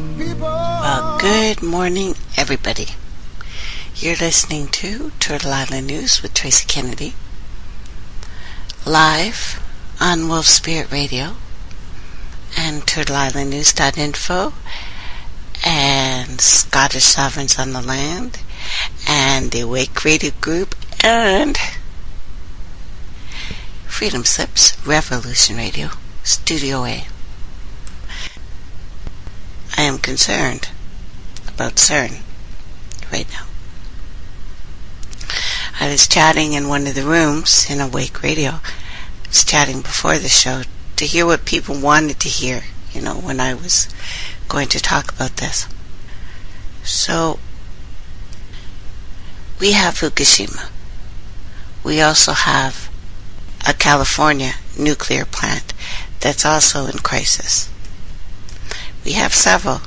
Well, good morning, everybody. You're listening to Turtle Island News with Tracey Kennedy, live on Wolf Spirit Radio and TurtleIslandNews.info and Scottish Sovereigns on the Land and the Awake Radio Group and Freedom Slips Revolution Radio, Studio A. I am concerned about CERN right now. I was chatting in one of the rooms in Awake Radio. I was chatting before the show to hear what people wanted to hear, when I was going to talk about this. So, we have Fukushima. We also have a California nuclear plant that's also in crisis. We have several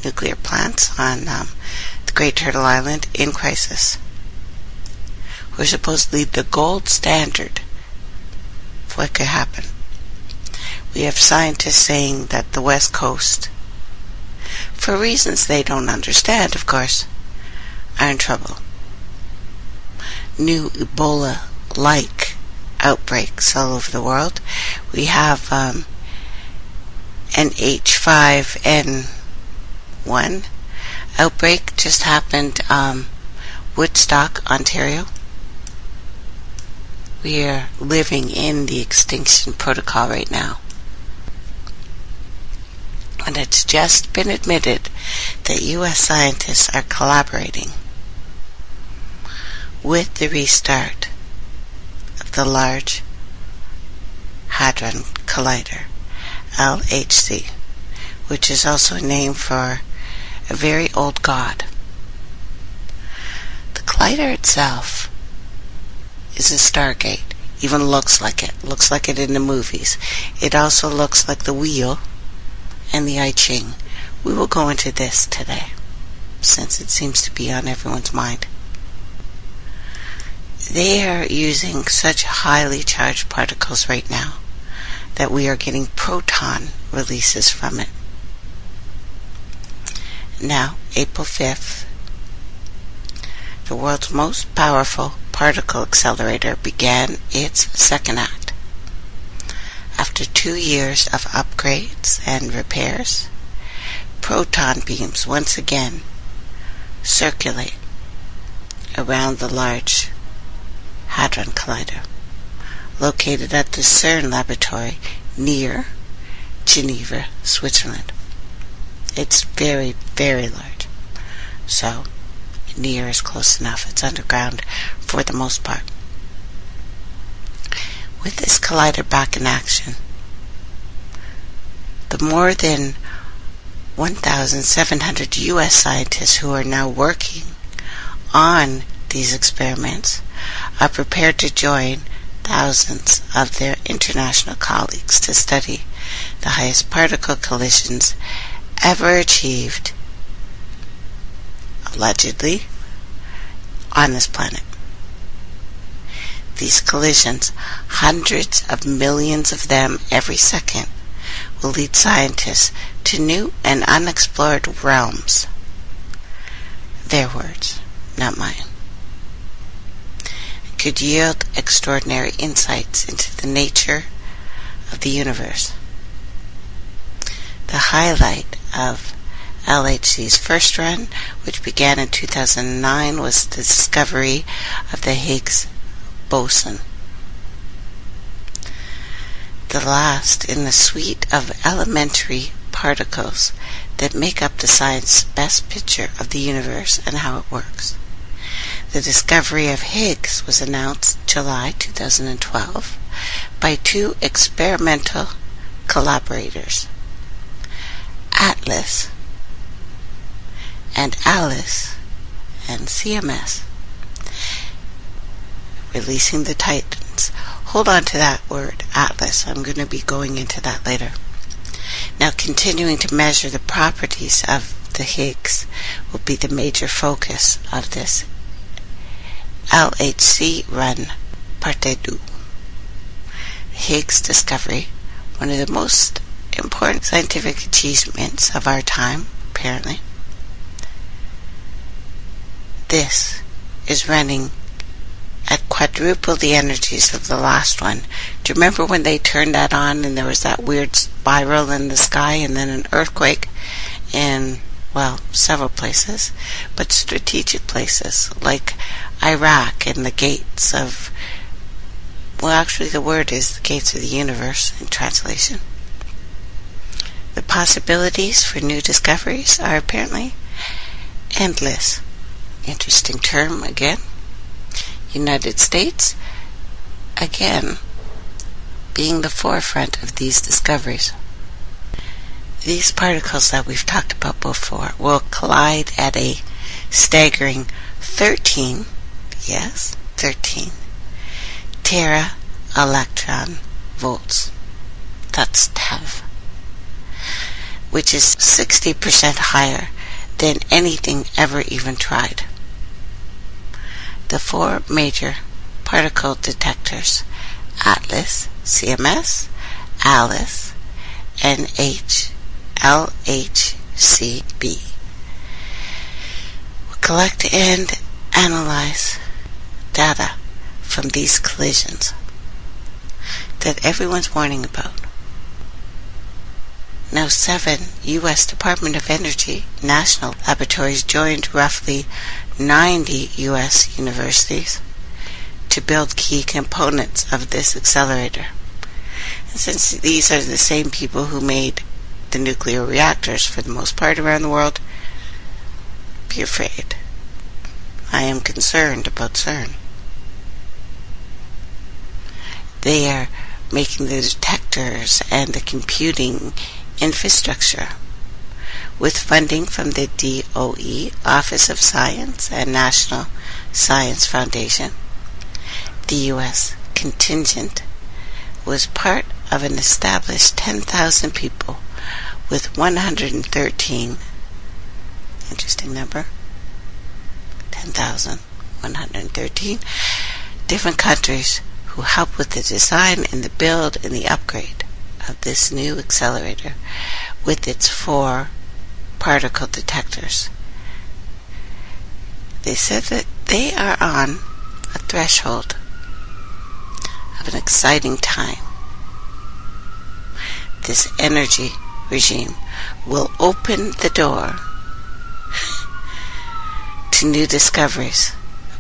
nuclear plants on the Great Turtle Island in crisis. We're supposedly the gold standard for what could happen. We have scientists saying that the West Coast, for reasons they don't understand, of course, are in trouble. New Ebola-like outbreaks all over the world. We have an H5N1 outbreak just happened, Woodstock, Ontario. We are living in the extinction protocol right now. And it's just been admitted that U.S. scientists are collaborating with the restart of the Large Hadron Collider, LHC, which is also a name for a very old god. The collider itself is a stargate. Even looks like it in the movies. It also looks like the wheel and the I Ching. We will go into this today, since it seems to be on everyone's mind. They are using such highly charged particles right now that we are getting proton releases from it. Now, April 5th, the world's most powerful particle accelerator began its second act. After 2 years of upgrades and repairs, proton beams once again circulate around the Large Hadron Collider, located at the CERN laboratory near Geneva, Switzerland. It's very, very large. So, near is close enough. It's underground for the most part. With this collider back in action, the more than 1,700 U.S. scientists who are now working on these experiments are prepared to join thousands of their international colleagues to study the highest particle collisions ever achieved, allegedly, on this planet. These collisions, hundreds of millions of them every second, will lead scientists to new and unexplored realms. Their words, not mine. It could yield extraordinary insights into the nature of the universe. The highlight of LHC's first run, which began in 2009, was the discovery of the Higgs boson, the last in the suite of elementary particles that make up the science's best picture of the universe and how it works. The discovery of Higgs was announced July 2012 by two experimental collaborators, Atlas and Alice and CMS, releasing the Titans. Hold on to that word, Atlas. I'm going to be going into that later. Now, continuing to measure the properties of the Higgs will be the major focus of this LHC run, Parte 2. Higgs discovery, one of the most important scientific achievements of our time, apparently. This is running at quadruple the energies of the last one. Do you remember when they turned that on and there was that weird spiral in the sky and then an earthquake in, well, several places, but strategic places like Iraq and the gates of, well, actually the word is the gates of the universe in translation. The possibilities for new discoveries are apparently endless. Interesting term again. United States, again, being the forefront of these discoveries. These particles that we've talked about before will collide at a staggering 13, yes, 13, tera-electron volts. That's TeV, which is 60% higher than anything ever even tried. The four major particle detectors, ATLAS, CMS, ALICE, and LHCb, will collect and analyze data from these collisions that everyone's warning about. Now 7 U.S. Department of Energy national laboratories joined roughly 90 U.S. universities to build key components of this accelerator. And since these are the same people who made the nuclear reactors for the most part around the world, be afraid. I am concerned about CERN. They are making the detectors and the computing infrastructure with funding from the DOE, Office of Science and National Science Foundation. The U.S. contingent was part of an established 10,000 people with 113, interesting number, 10,113 different countries who helped with the design and the build and the upgrade of this new accelerator with its 4 particle detectors. They said that they are on a threshold of an exciting time. This energy regime will open the door to new discoveries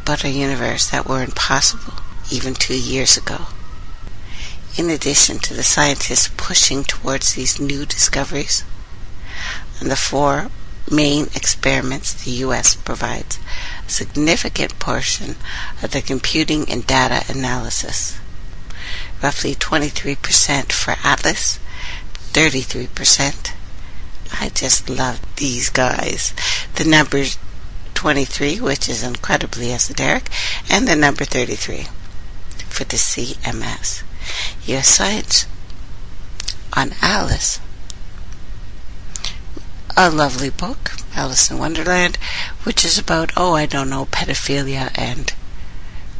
about our universe that were impossible even 2 years ago. In addition to the scientists pushing towards these new discoveries, and the 4 main experiments, the U.S. provides a significant portion of the computing and data analysis. Roughly 23% for ATLAS, 33%. I just love these guys. The number 23, which is incredibly esoteric, and the number 33 for the CMS. U.S. Science on Alice. A lovely book, Alice in Wonderland, which is about, pedophilia and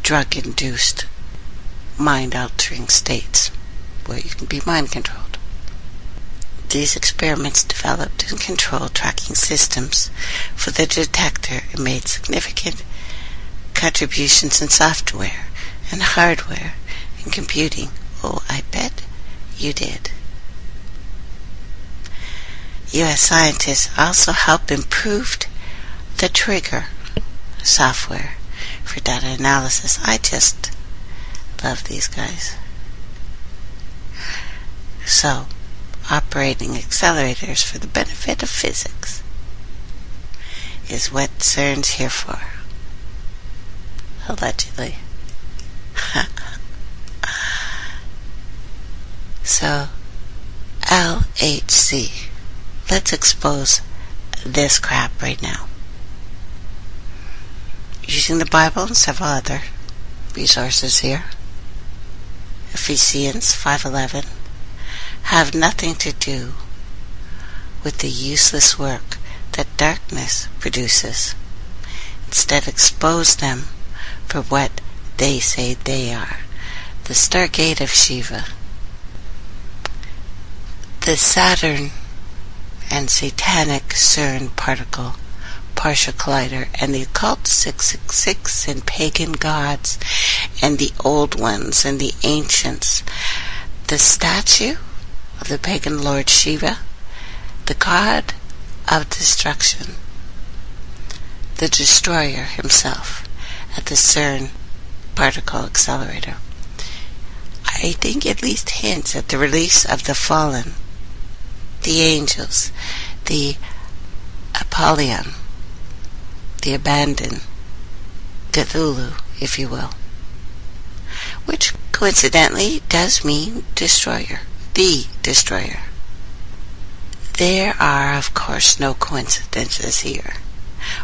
drug-induced mind-altering states where you can be mind-controlled. These experiments developed and controlled tracking systems for the detector and made significant contributions in software and hardware and computing. Oh, I bet you did. U.S. scientists also help improve the trigger software for data analysis. I just love these guys. So, operating accelerators for the benefit of physics is what CERN's here for. Allegedly. So, LHC. Let's expose this crap right now. Using the Bible and several other resources here, Ephesians 5:11, have nothing to do with the useless work that darkness produces. Instead, expose them for what they say they are. The Stargate of Shiva. The Saturn and satanic CERN particle partial collider, and the occult 666 and pagan gods and the old ones and the ancients, the statue of the pagan Lord Shiva, the god of destruction, the destroyer himself at the CERN particle accelerator. I think at least hints at the release of the fallen, the angels, the Apollyon, the abandoned, Cthulhu, if you will, which coincidentally does mean destroyer, the destroyer. There are, of course, no coincidences here.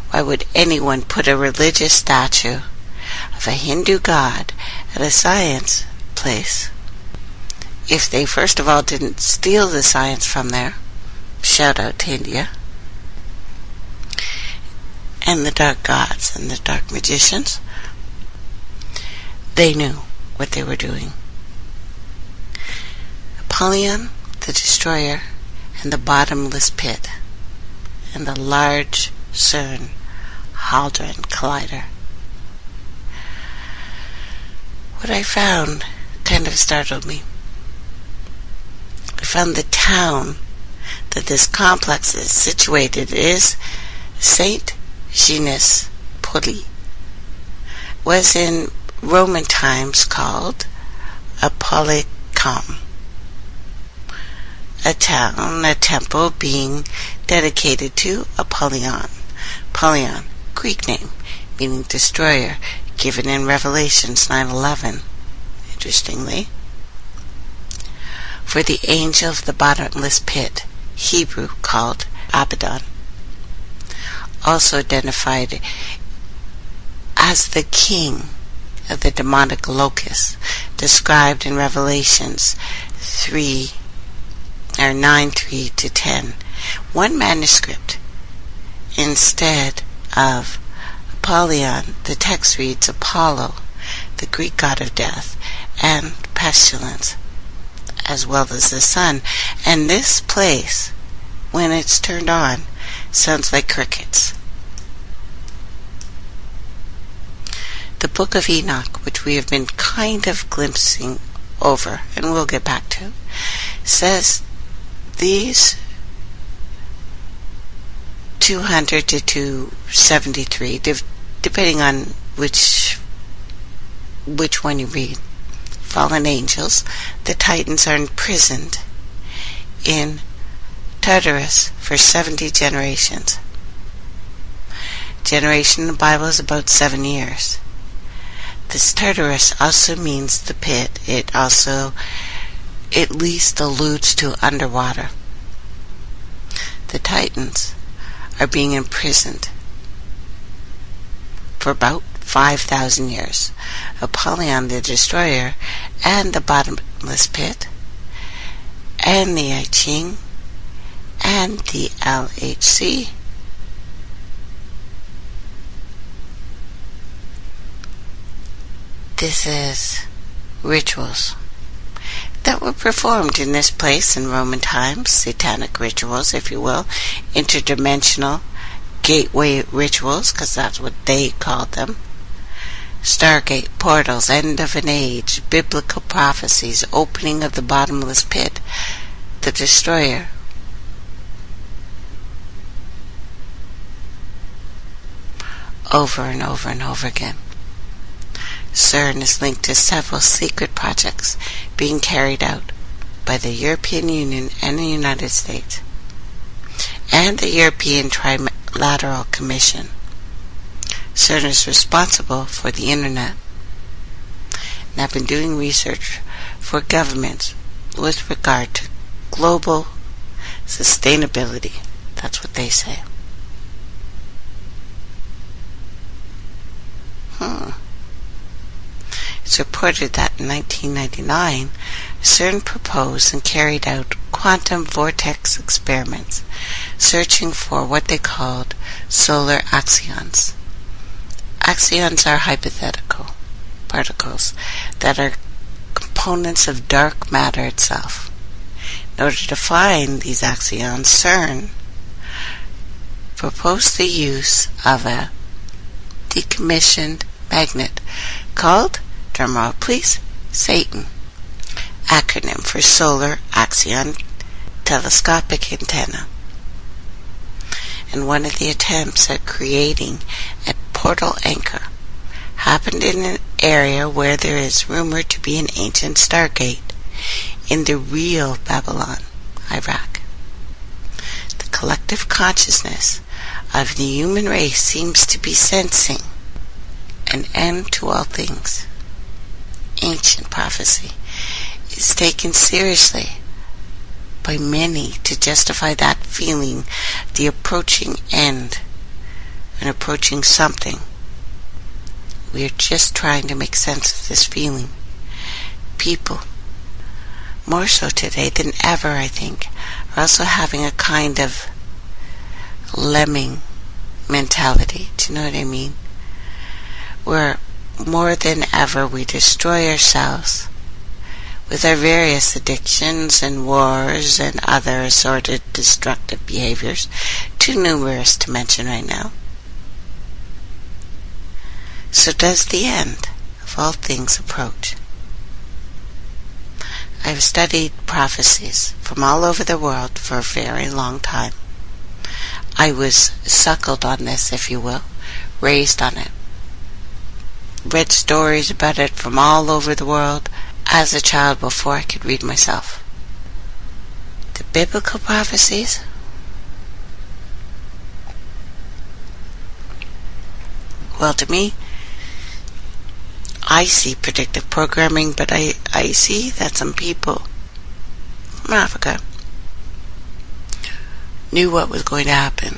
Why would anyone put a religious statue of a Hindu god at a science place if they first of all didn't steal the science from there? Shout out to India. And the dark gods and the dark magicians, they knew what they were doing. Apollyon, the destroyer, and the bottomless pit, and the large CERN Hadron Collider. What I found kind of startled me. I found the town that this complex is situated is St. Genus Poli, was in Roman times called Apollicum, a town, a temple being dedicated to Apollyon. Apollyon, Greek name, meaning destroyer, given in Revelations 9:11, interestingly. For the angel of the bottomless pit, Hebrew called Abaddon, also identified as the king of the demonic locust, described in Revelations 9:3 to 10. One manuscript, instead of Apollyon, the text reads Apollo, the Greek god of death and pestilence, as well as the sun. And this place, when it's turned on, sounds like crickets. The Book of Enoch, which we have been kind of glimpsing over, and we'll get back to, says these 200 to 273, depending on which one you read, fallen angels, the Titans, are imprisoned in Tartarus for 70 generations. Generation in the Bible is about 7 years. This Tartarus also means the pit. It also at least alludes to underwater. The Titans are being imprisoned for about 5,000 years. Apollyon, the destroyer, and the bottomless pit, and the I Ching, and the LHC, this is rituals that were performed in this place in Roman times, satanic rituals, if you will, interdimensional gateway rituals, because that's what they called them, Stargate, portals, end of an age, biblical prophecies, opening of the bottomless pit, the destroyer. Over and over and over again. CERN is linked to several secret projects being carried out by the European Union and the United States, and the EuropeanTri-Lateral Commission. CERN is responsible for the Internet, and I've been doing research for governments with regard to global sustainability. That's what they say. It's reported that in 1999, CERN proposed and carried out quantum vortex experiments, searching for what they called solar axions. Axions are hypothetical particles that are components of dark matter itself, In order to find these axions, CERN proposed the use of a decommissioned magnet called, drumroll please, Satan, acronym for Solar Axion Telescopic Antenna. And one of the attempts at creating a portal anchor happened in an area where there is rumored to be an ancient stargate in the real Babylon, Iraq. The collective consciousness of the human race seems to be sensing an end to all things. Ancient prophecy is taken seriously by many to justify that feeling, the approaching end, and approaching something. We are just trying to make sense of this feeling. People, more so today than ever, I think, are also having a kind of lemming mentality. Do you know what I mean? Where more than ever we destroy ourselves with our various addictions and wars and other assorted destructive behaviors, too numerous to mention right now. So does the end of all things approach? I've studied prophecies from all over the world for a very long time. I was suckled on this, if you will, raised on it. Read stories about it from all over the world as a child before I could read myself. The biblical prophecies? Well, to me, I see predictive programming, but I see that some people from Africa knew what was going to happen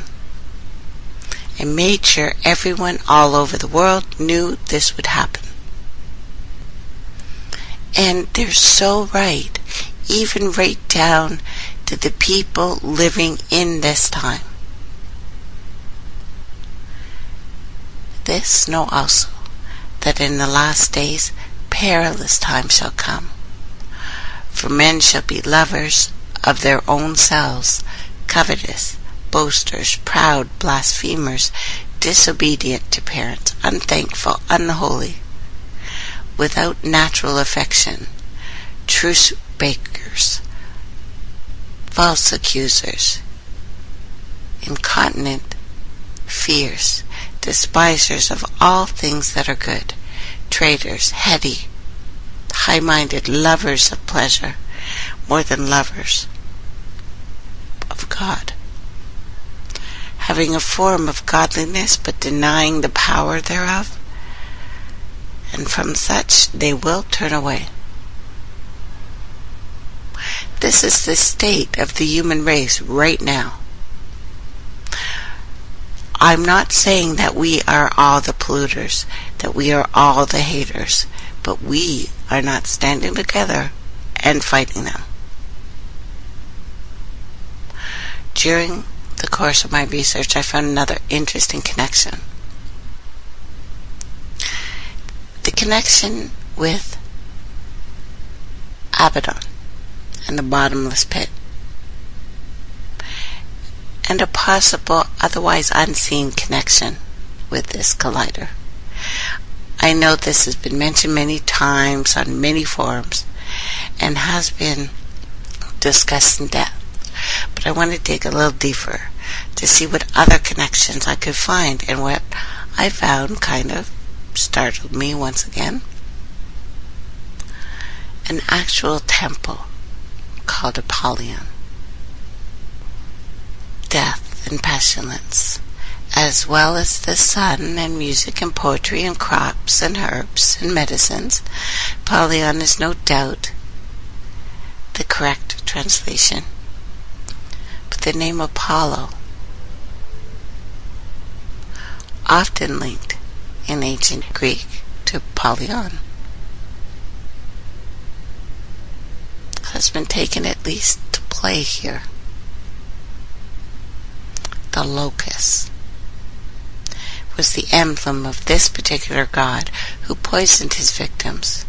and made sure everyone all over the world knew this would happen. And they're so right, even right down to the people living in this time. This know also, that in the last days perilous times shall come. For men shall be lovers of their own selves, covetous, boasters, proud, blasphemers, disobedient to parents, unthankful, unholy, without natural affection, truce breakers, false accusers, incontinent, fierce, despisers of all things that are good, traitors, heady, high-minded, lovers of pleasure, more than lovers of God, having a form of godliness, but denying the power thereof, and from such they will turn away. This is the state of the human race right now. I'm not saying that we are all the polluters, that we are all the haters, but we are not standing together and fighting them. During the course of my research, I found another interesting connection. The connection with Abaddon and the bottomless pit, and a possible otherwise unseen connection with this collider. I know this has been mentioned many times on many forums and has been discussed in depth, but I want to dig a little deeper to see what other connections I could find, and what I found kind of startled me once again. An actual temple called Apollyon. Death and pestilence, as well as the sun and music and poetry and crops and herbs and medicines. Apollyon is no doubt the correct translation. But the name Apollo, often linked in ancient Greek to Apollyon, has been taken at least to play here. The locust was the emblem of this particular god who poisoned his victims,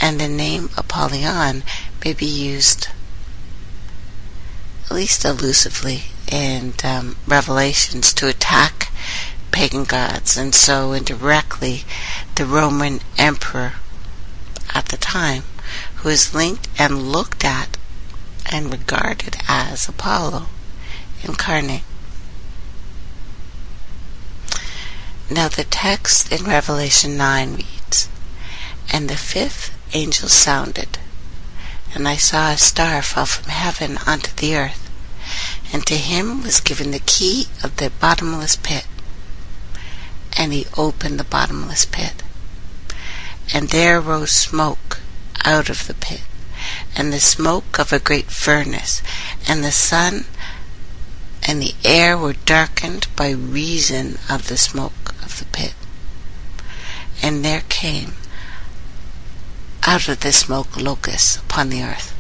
and the name Apollyon may be used, at least elusively, in Revelations to attack pagan gods, and so indirectly the Roman emperor at the time, who is linked and looked at and regarded as Apollo incarnate. Now the text in Revelation 9 reads, "And the fifth angel sounded, and I saw a star fall from heaven onto the earth, and to him was given the key of the bottomless pit. And he opened the bottomless pit, and there rose smoke out of the pit, and the smoke of a great furnace, and the sun and the air were darkened by reason of the smoke of the pit. And there came out of the smoke locusts upon the earth,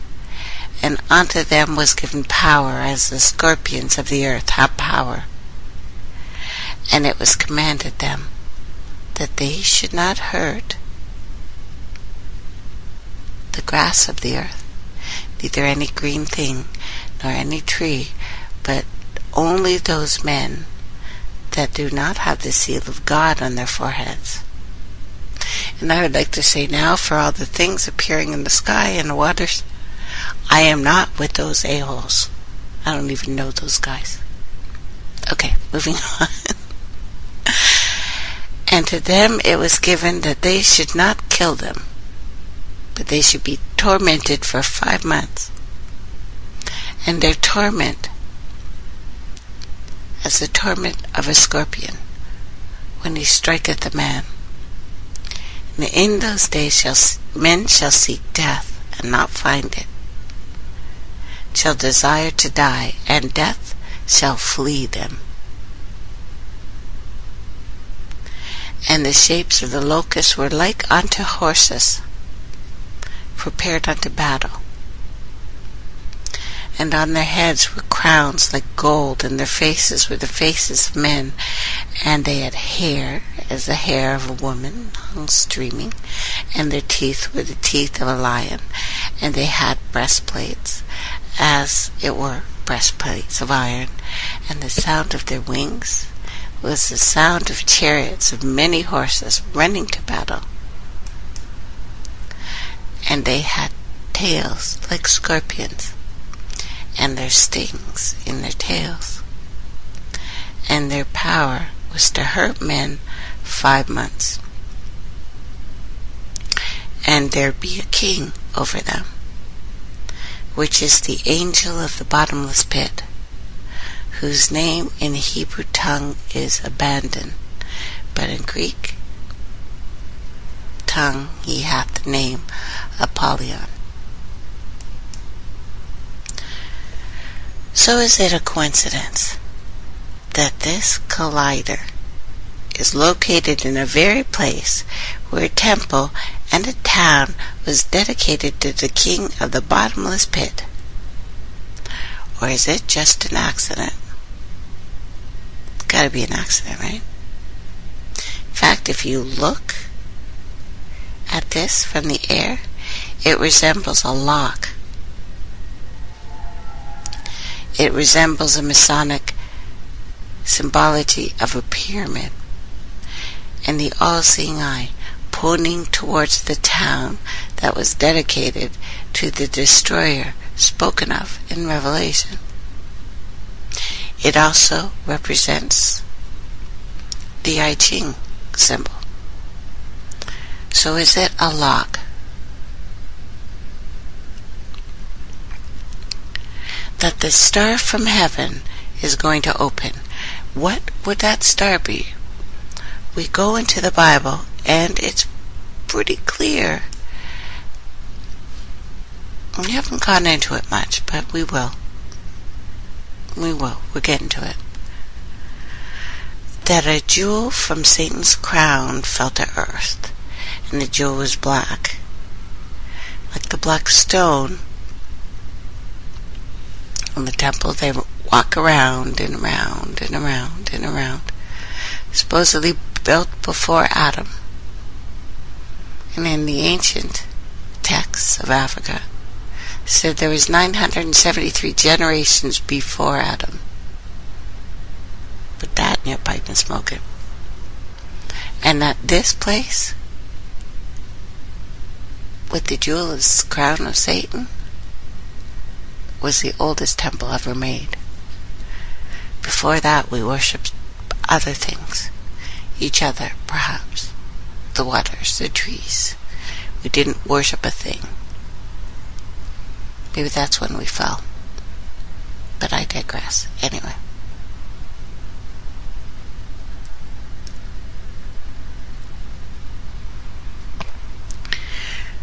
and unto them was given power as the scorpions of the earth have power. And it was commanded them that they should not hurt the grass of the earth, neither any green thing, nor any tree, but only those men that do not have the seal of God on their foreheads." And I would like to say now, for all the things appearing in the sky and the waters, I am not with those a-holes. I don't even know those guys. Okay, moving on. "And to them it was given that they should not kill them, but they should be tormented for 5 months. And their torment as the torment of a scorpion, when he striketh a man. And in those days men shall seek death, and not find it, shall desire to die, and death shall flee them. And the shapes of the locusts were like unto horses, prepared unto battle. And on their heads were crowns like gold, and their faces were the faces of men, and they had hair as the hair of a woman, long streaming, and their teeth were the teeth of a lion, and they had breastplates, as it were breastplates of iron, and the sound of their wings was the sound of chariots of many horses running to battle. And they had tails like scorpions, and their stings in their tails. And their power was to hurt men 5 months. And there be a king over them, which is the angel of the bottomless pit, whose name in the Hebrew tongue is Abaddon, but in Greek tongue he hath the name Apollyon. So is it a coincidence that this collider is located in a very place where a temple and a town was dedicated to the king of the bottomless pit? Or is it just an accident? It's got to be an accident, right? In fact, if you look at this from the air, it resembles a lock. It resembles a Masonic symbology of a pyramid, and the all-seeing eye pointing towards the town that was dedicated to the destroyer spoken of in Revelation. It also represents the I Ching symbol. So is it a lock? That the star from heaven is going to open. What would that star be? We go into the Bible and it's pretty clear. We haven't gone into it much, but we will. We're getting to it. That a jewel from Satan's crown fell to earth, and the jewel was black, like the black stone. In the temple, they walk around and around and around and around, supposedly built before Adam. And in the ancient texts of Africa, said there was 973 generations before Adam. Put that in your pipe and smoke it. And that this place, with the jewel's crown of Satan, was the oldest temple ever made. Before that, we worshipped other things. Each other, perhaps. The waters, the trees. We didn't worship a thing. Maybe that's when we fell. But I digress. Anyway.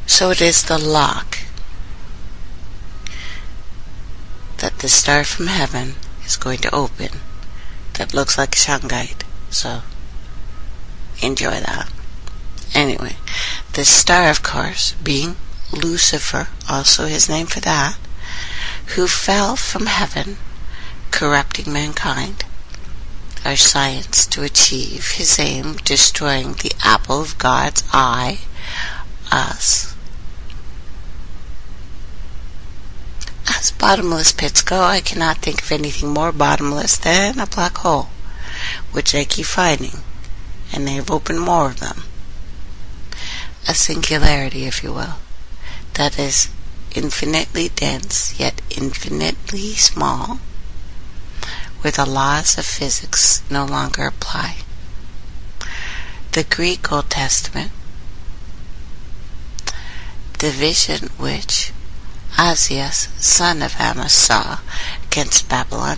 So it is the lock that the star from heaven is going to open that looks like a shungite. So enjoy that. Anyway, the star, of course, being Lucifer, also his name for that, who fell from heaven, corrupting mankind, our science to achieve his aim, destroying the apple of God's eye, us. As bottomless pits go, I cannot think of anything more bottomless than a black hole, which they keep finding, and they have opened more of them. A singularity, if you will, that is infinitely dense, yet infinitely small, where the laws of physics no longer apply. The Greek Old Testament, the vision which Ozias, son of Amos, saw against Babylon,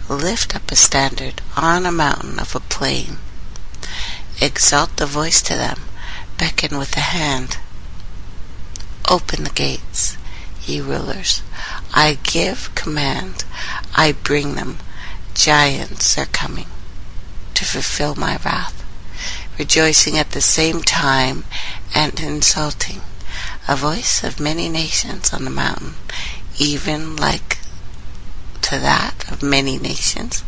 lift up a standard on a mountain of a plain, exalt the voice to them, beckon with the hand, open the gates, ye rulers, I give command, I bring them, giants are coming, to fulfill my wrath, rejoicing at the same time and insulting, a voice of many nations on the mountain, even like to that of many nations,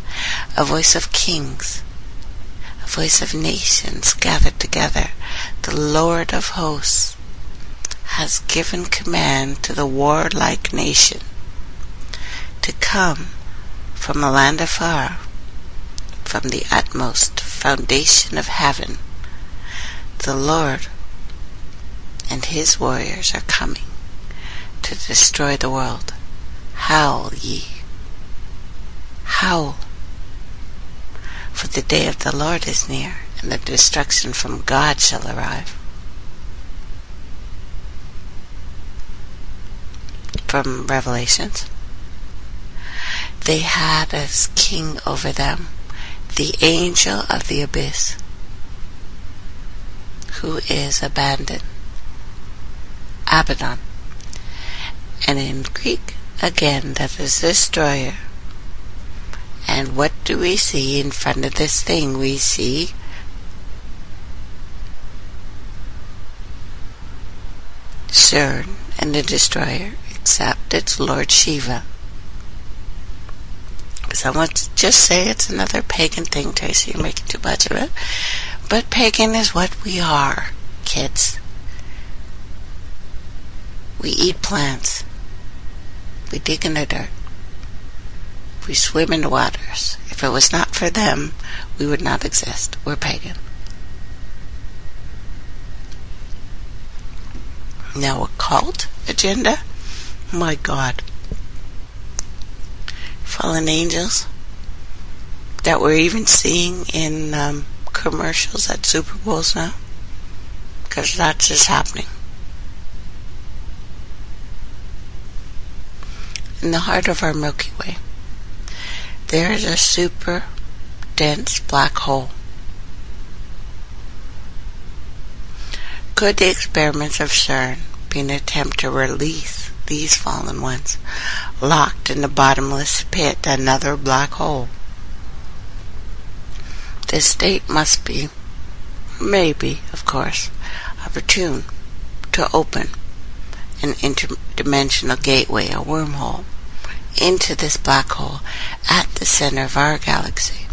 a voice of kings, a voice of nations gathered together. The Lord of hosts has given command to the warlike nation to come from a land afar, from the utmost foundation of heaven. The Lord and his warriors are coming to destroy the world. Howl ye, howl, for the day of the Lord is near, and the destruction from God shall arrive. From Revelations. They had as king over them the angel of the abyss, who is abandoned, Abaddon, and in Greek, again, that is destroyer. And what do we see in front of this thing? We see CERN and the destroyer, except it's Lord Shiva. Someone just say it's another pagan thing, Tracey, you're making too much of it. But pagan is what we are, kids. We eat plants. We dig in the dirt. We swim in the waters. If it was not for them, we would not exist. We're pagan. Now a cult agenda? My God. Fallen angels that we're even seeing in commercials at Super Bowls now. Because that's just happening. In the heart of our Milky Way, there is a super dense black hole. Could the experiments of CERN be an attempt to release these fallen ones, locked in the bottomless pit, another black hole? This state must be, maybe, of course, opportune to open an interdimensional gateway, a wormhole, into this black hole at the center of our galaxy.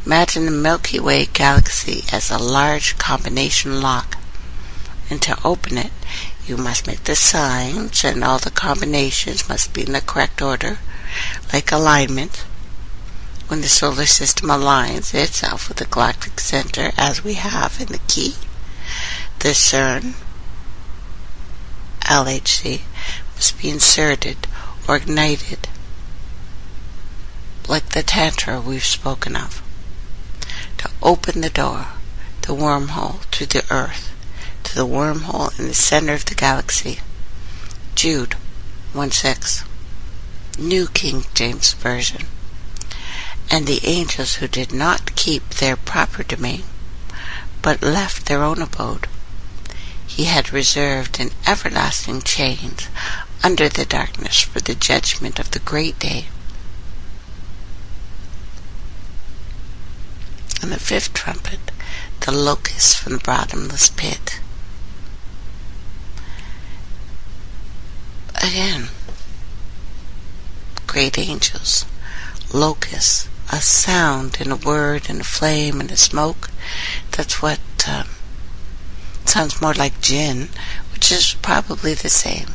Imagine the Milky Way galaxy as a large combination lock, and to open it, You must make the signs, and all the combinations must be in the correct order, like alignment. When the solar system aligns itself with the galactic center, as we have in the key, the CERN, LHC, must be inserted or ignited, like the Tantra we've spoken of, to open the door, the wormhole to the earth, to the wormhole in the center of the galaxy. Jude 1:6, New King James Version. And the angels who did not keep their proper domain, but left their own abode, he had reserved in everlasting chains under the darkness for the judgment of the great day. And the fifth trumpet, the locusts from the bottomless pit. Again, great angels, locusts, a sound and a word and a flame and a smoke. That's what sounds more like jinn, which is probably the same.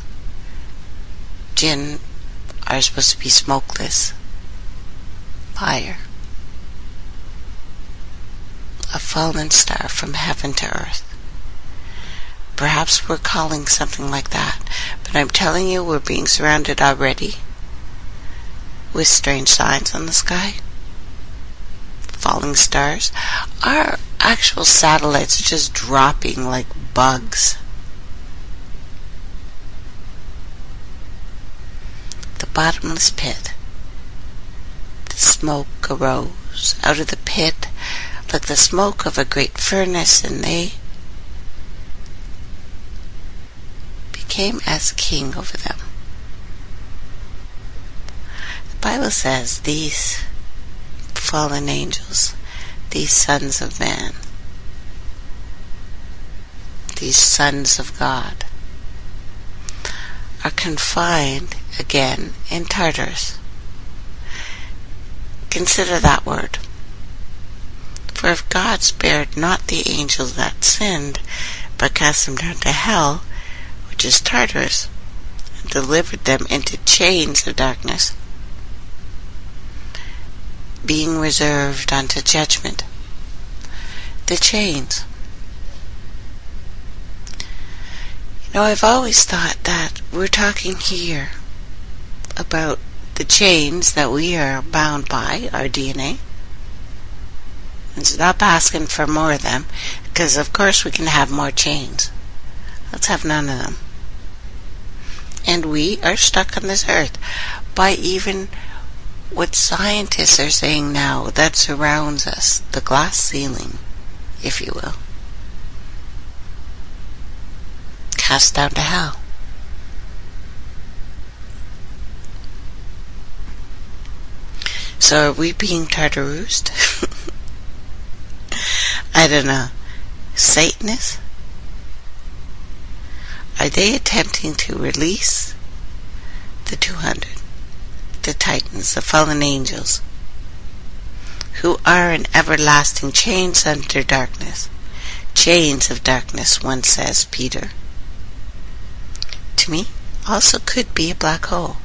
Jinn are supposed to be smokeless, fire, a fallen star from heaven to earth. Perhaps we're calling something like that, but I'm telling you, we're being surrounded already with strange signs on the sky, falling stars. Our actual satellites are just dropping like bugs. The bottomless pit. The smoke arose out of the pit like the smoke of a great furnace, and they became as king over them. The Bible says these fallen angels, these sons of man, these sons of God, are confined again in Tartarus. Consider that word. For if God spared not the angels that sinned, but cast them down to hell, which is Tartarus, and delivered them into chains of darkness, being reserved unto judgment. The chains. You know, I've always thought that we're talking here about the chains that we are bound by, our DNA. And stop asking for more of them, because of course we can have more chains. Let's have none of them. And we are stuck on this earth by even what scientists are saying now that surrounds us, the glass ceiling, if you will, cast down to hell. So are we being Tartarused? I don't know. Satanists? Are they attempting to release the 200, the titans, the fallen angels, who are in everlasting chains under darkness? Chains of darkness, one says, Peter. To me, also could be a black hole,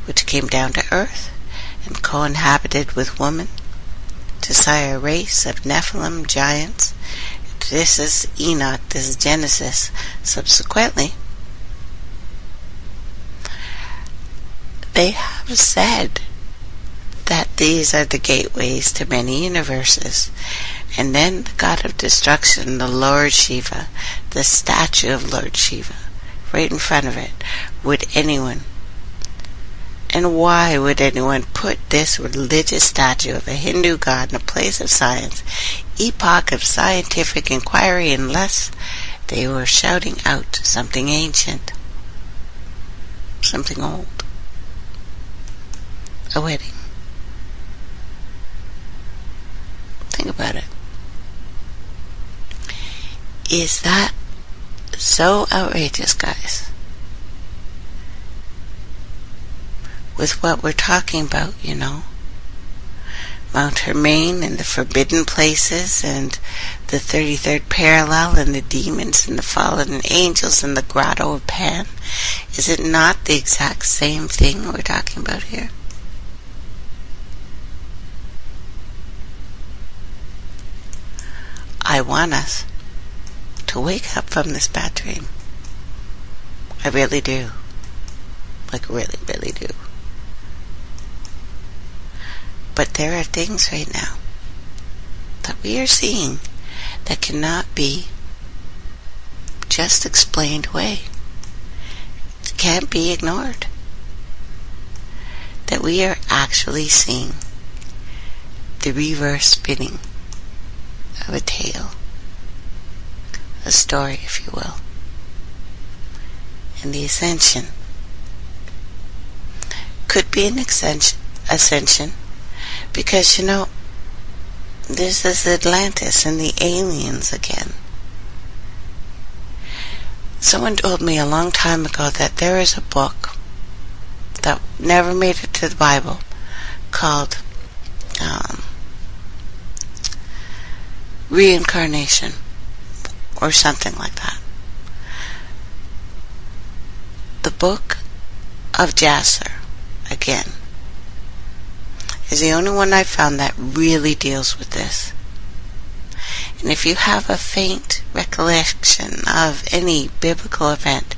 which came down to earth and co-inhabited with woman to sire a race of Nephilim giants. This is Enoch, this is Genesis. Subsequently, they have said that these are the gateways to many universes. And then the god of destruction, the Lord Shiva, the statue of Lord Shiva, right in front of it. Would anyone, and why would anyone put this religious statue of a Hindu god in a place of science, epoch of scientific inquiry, unless they were shouting out something ancient, something old? A wedding. Think about it. Is that so outrageous, guys? With what we're talking about, you know? Mount Hermon and the forbidden places, and the 33rd parallel, and the demons and the fallen angels and the grotto of Pan. Is it not the exact same thing we're talking about here? I want us to wake up from this bad dream. I really do. Like, really, really do. But there are things right now that we are seeing that cannot be just explained away. It can't be ignored. That we are actually seeing the reverse spinning of a tale. A story, if you will. And the ascension could be an ascension because, there's this Atlantis and the aliens again. Someone told me a long time ago that there is a book that never made it to the Bible called Reincarnation or something like that. The Book of Jasser, again, is the only one I found that really deals with this. And if you have a faint recollection of any biblical event,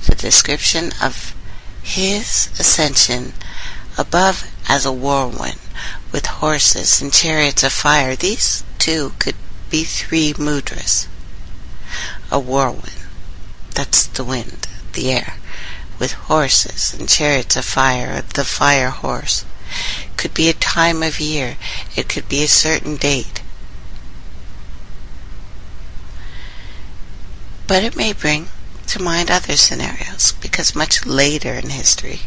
the description of his ascension above as a whirlwind with horses and chariots of fire, these two could be 3 mudras. A whirlwind, that's the wind, the air, with horses and chariots of fire, the fire horse. Could be a time of year, it could be a certain date. But it may bring to mind other scenarios, because much later in history,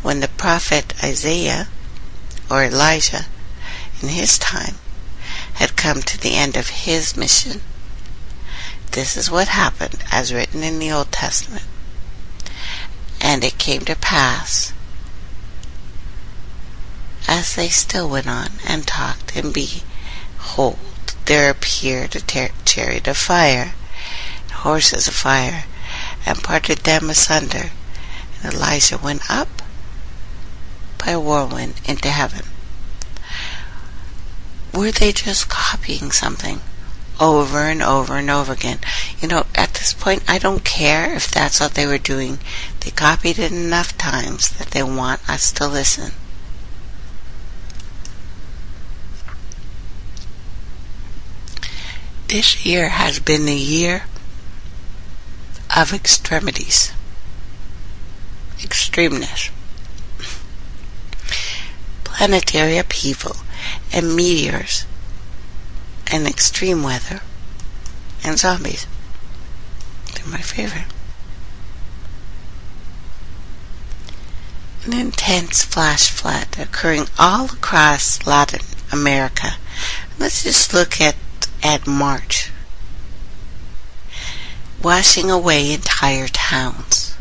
when the prophet Isaiah, or Elijah, in his time, had come to the end of his mission, this is what happened as written in the Old Testament. And it came to pass, as they still went on and talked, and behold, there appeared a chariot of fire, and horses of fire, and parted them asunder. And Elijah went up by a whirlwind into heaven. Were they just copying something over and over and over again? At this point, I don't care if that's what they were doing. They copied it enough times that they want us to listen. This year has been the year of extremities. Extremeness. Planetary upheaval and meteors and extreme weather and zombies. They're my favorite. An intense flash flood occurring all across Latin America. Let's just look at March. Washing away entire towns.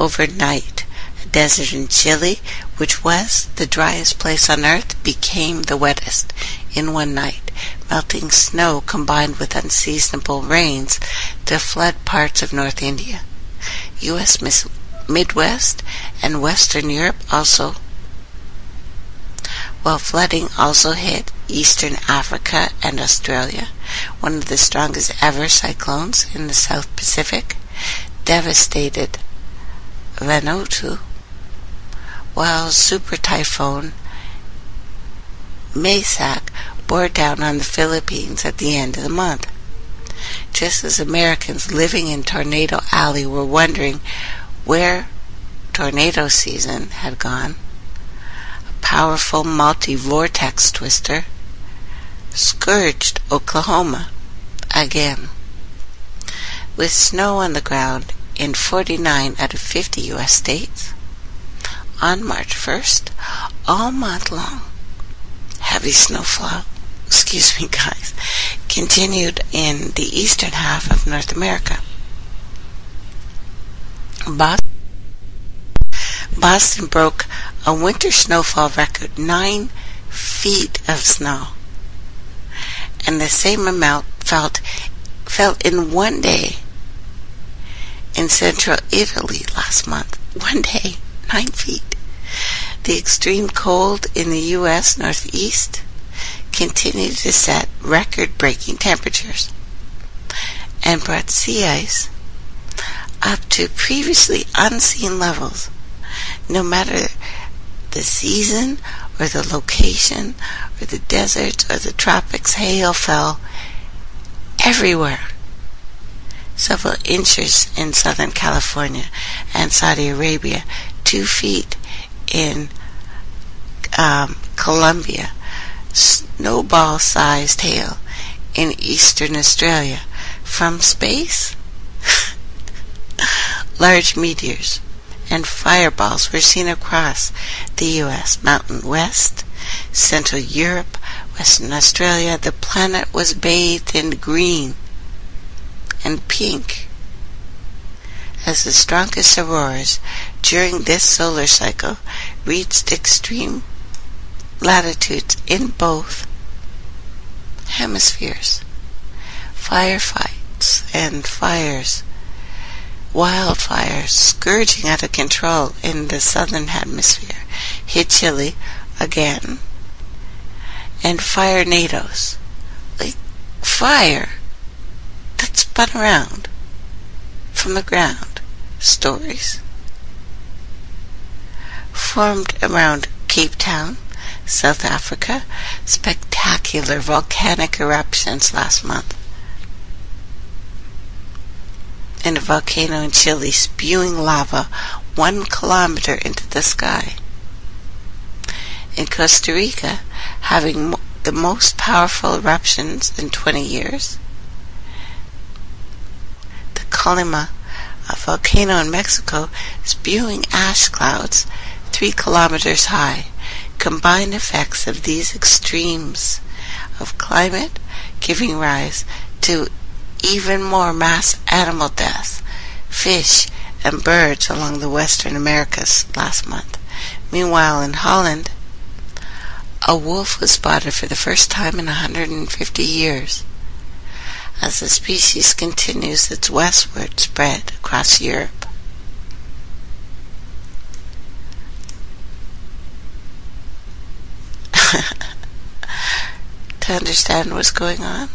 Overnight, a desert in Chile, which was the driest place on earth, became the wettest in one night. Melting snow combined with unseasonable rains to flood parts of North India. U.S. Midwest and Western Europe also. While flooding also hit Eastern Africa and Australia, one of the strongest ever cyclones in the South Pacific devastated Vanuatu, while Super Typhoon Maysak bore down on the Philippines at the end of the month. Just as Americans living in Tornado Alley were wondering where tornado season had gone, a powerful multi-vortex twister scourged Oklahoma again. With snow on the ground in 49 out of 50 U.S. states, on March 1st, all month long, heavy snowfall, continued in the eastern half of North America. Boston broke a winter snowfall record 9 feet of snow. And the same amount felt in one day in central Italy last month. One day, 9 feet. The extreme cold in the U.S. Northeast continued to set record-breaking temperatures and brought sea ice up to previously unseen levels. No matter the season or the location or the deserts or the tropics, hail fell everywhere. Several inches in Southern California and Saudi Arabia, 2 feet in Colombia, snowball-sized hail in eastern Australia. From space, large meteors and fireballs were seen across the U.S., Mountain West, Central Europe, Western Australia. The planet was bathed in green and pink as the strongest auroras during this solar cycle reached extreme latitudes in both hemispheres. Firefights and wildfires scourging out of control in the southern hemisphere hit Chile again, and fire tornadoes, like fire that spun around from the ground, stories formed around Cape Town, South Africa. Spectacular volcanic eruptions last month, and a volcano in Chile spewing lava 1 kilometer into the sky. In Costa Rica, having the most powerful eruptions in 20 years. The Colima, a volcano in Mexico, spewing ash clouds 3 kilometers high. Combined effects of these extremes of climate giving rise to even more mass animal death, fish and birds along the western Americas last month. Meanwhile, in Holland, a wolf was spotted for the first time in 150 years as the species continues its westward spread across Europe. To understand what's going on,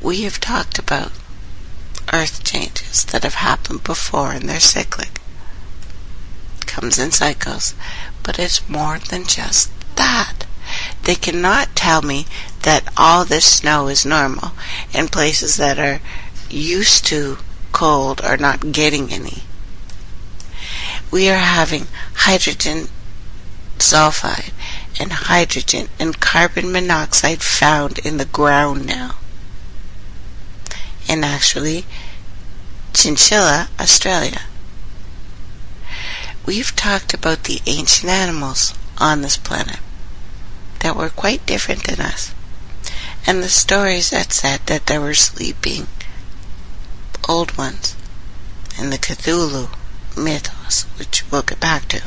we have talked about earth changes that have happened before, and they're cyclic. It comes in cycles, but it's more than just that. They cannot tell me that all this snow is normal and places that are used to cold are not getting any. We are having hydrogen sulfide and hydrogen and carbon monoxide found in the ground now. And actually, Chinchilla, Australia. We've talked about the ancient animals on this planet that were quite different than us, and the stories that said that there were sleeping old ones in the Cthulhu mythos, which we'll get back to.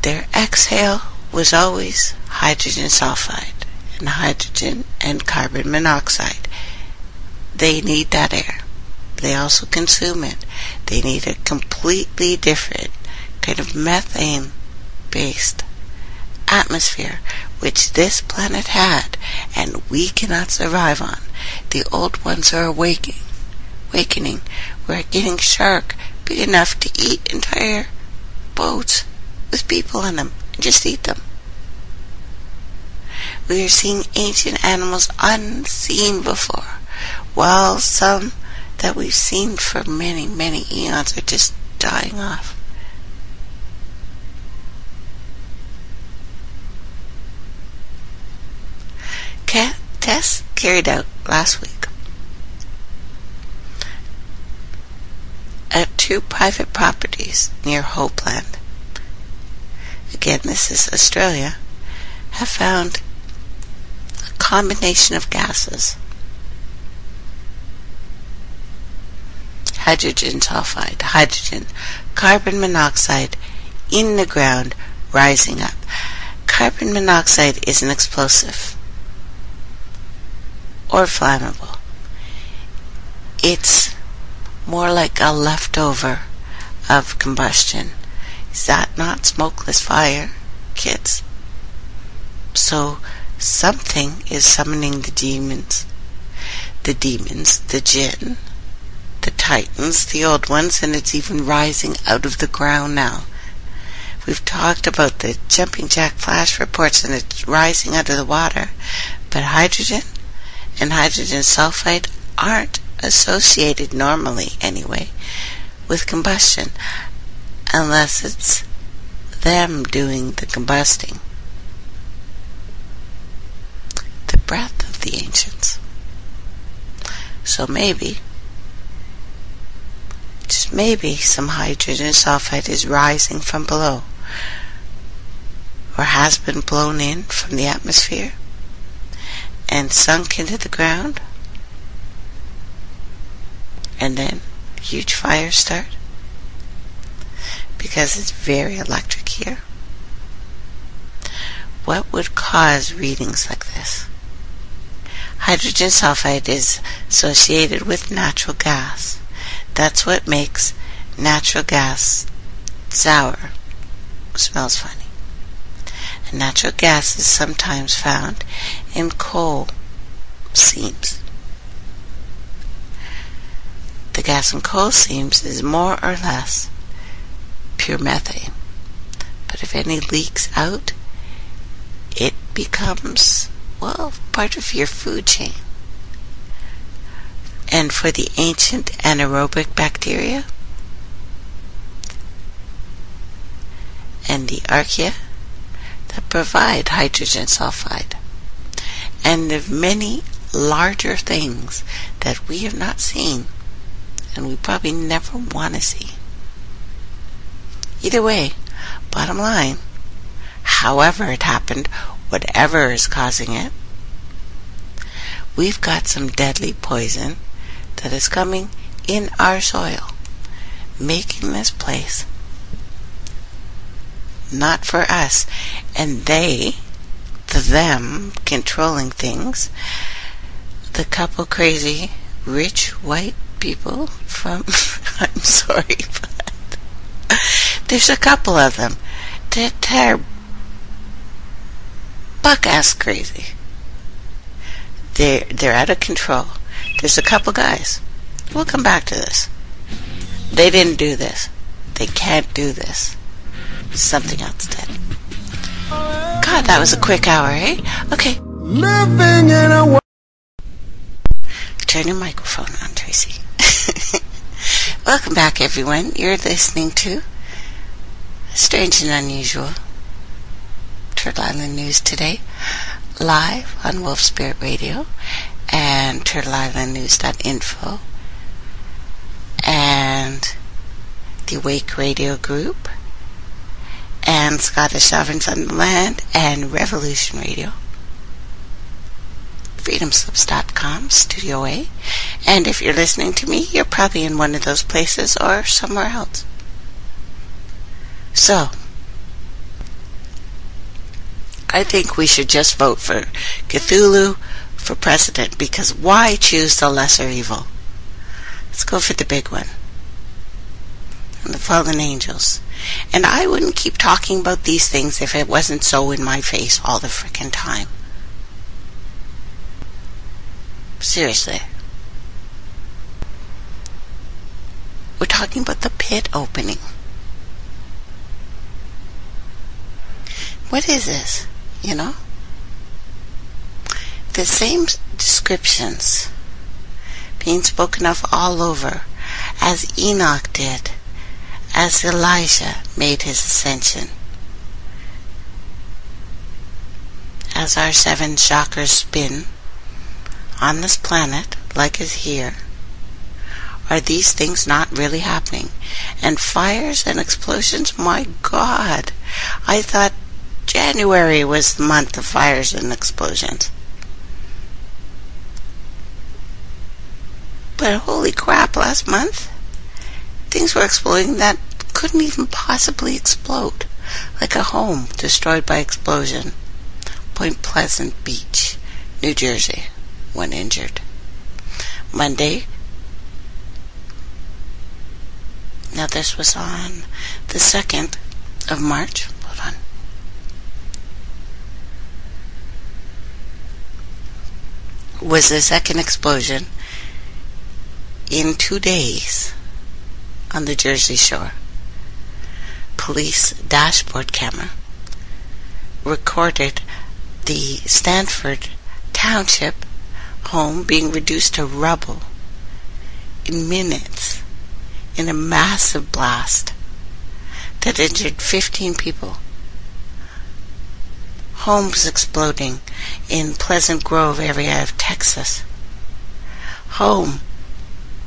Their exhale was always hydrogen sulfide and hydrogen and carbon monoxide. They need that air. They also consume it. They need a completely different kind of methane-based atmosphere, which this planet had, and we cannot survive on. The old ones are awakening. We're getting shark big enough to eat entire boats with people in them and just eat them. We are seeing ancient animals unseen before, while some that we've seen for many, many eons are just dying off. Tests carried out last week at 2 private properties near Hopeland, again this is Australia, have found a combination of gases: hydrogen sulfide, hydrogen, carbon monoxide in the ground, rising up. Carbon monoxide isn't explosive or flammable. It's more like a leftover of combustion. Is that not smokeless fire, kids? So something is summoning the demons, the jinn, the titans, the old ones, and it's even rising out of the ground now. We've talked about the jumping jack flash reports, and it's rising out of the water. But hydrogen and hydrogen sulfide aren't associated normally, anyway, with combustion, unless it's them doing the combusting. The breath of the ancients. So maybe, just maybe, some hydrogen sulfide is rising from below, or has been blown in from the atmosphere and sunk into the ground, and then huge fires start because it's very electric here. What would cause readings like this? Hydrogen sulfide is associated with natural gas. That's what makes natural gas sour. Smells funny. And natural gas is sometimes found in coal seams. The gas in coal seams is more or less pure methane. But if any leaks out, it becomes, well, part of your food chain. And for the ancient anaerobic bacteria and the archaea that provide hydrogen sulfide, and of many larger things that we have not seen and we probably never want to see. Either way, bottom line, however it happened, whatever is causing it, we've got some deadly poison that is coming in our soil, making this place not for us. And they, them controlling things, the couple crazy rich white people from I'm sorry, but there's a couple of them that are buck-ass crazy. They're out of control. There's a couple guys. We'll come back to this. They didn't do this. They can't do this. Something else did. God, that was a quick hour, eh? Okay. Living in a turn your microphone on, Tracy. Welcome back, everyone. You're listening to Strange and Unusual Turtle Island News Today, live on Wolf Spirit Radio and TurtleIslandNews.info and the Awake Radio Group and Scottish Sovereigns on the Land and Revolution Radio, freedomslips.com, Studio A. And if you're listening to me, you're probably in one of those places or somewhere else. So, I think we should just vote for Cthulhu for president, because why choose the lesser evil? Let's go for the big one. And the fallen angels. And I wouldn't keep talking about these things if it wasn't so in my face all the frickin' time. Seriously. We're talking about the pit opening. What is this? You know? The same descriptions being spoken of all over as Enoch did, as Elijah made his ascension, as our seven chakras spin on this planet like is here. Are these things not really happening? And fires and explosions, my God, I thought January was the month of fires and explosions. But holy crap, last month things were exploding that couldn't even possibly explode. like a home destroyed by explosion. Point Pleasant Beach, New Jersey. 1 injured. Monday. Now this was on the 2nd of March. Hold on. Was the second explosion in 2 days on the Jersey Shore. Police dashboard camera recorded the Stanford Township home being reduced to rubble in minutes in a massive blast that injured 15 people. Homes exploding in Pleasant Grove area of Texas. Home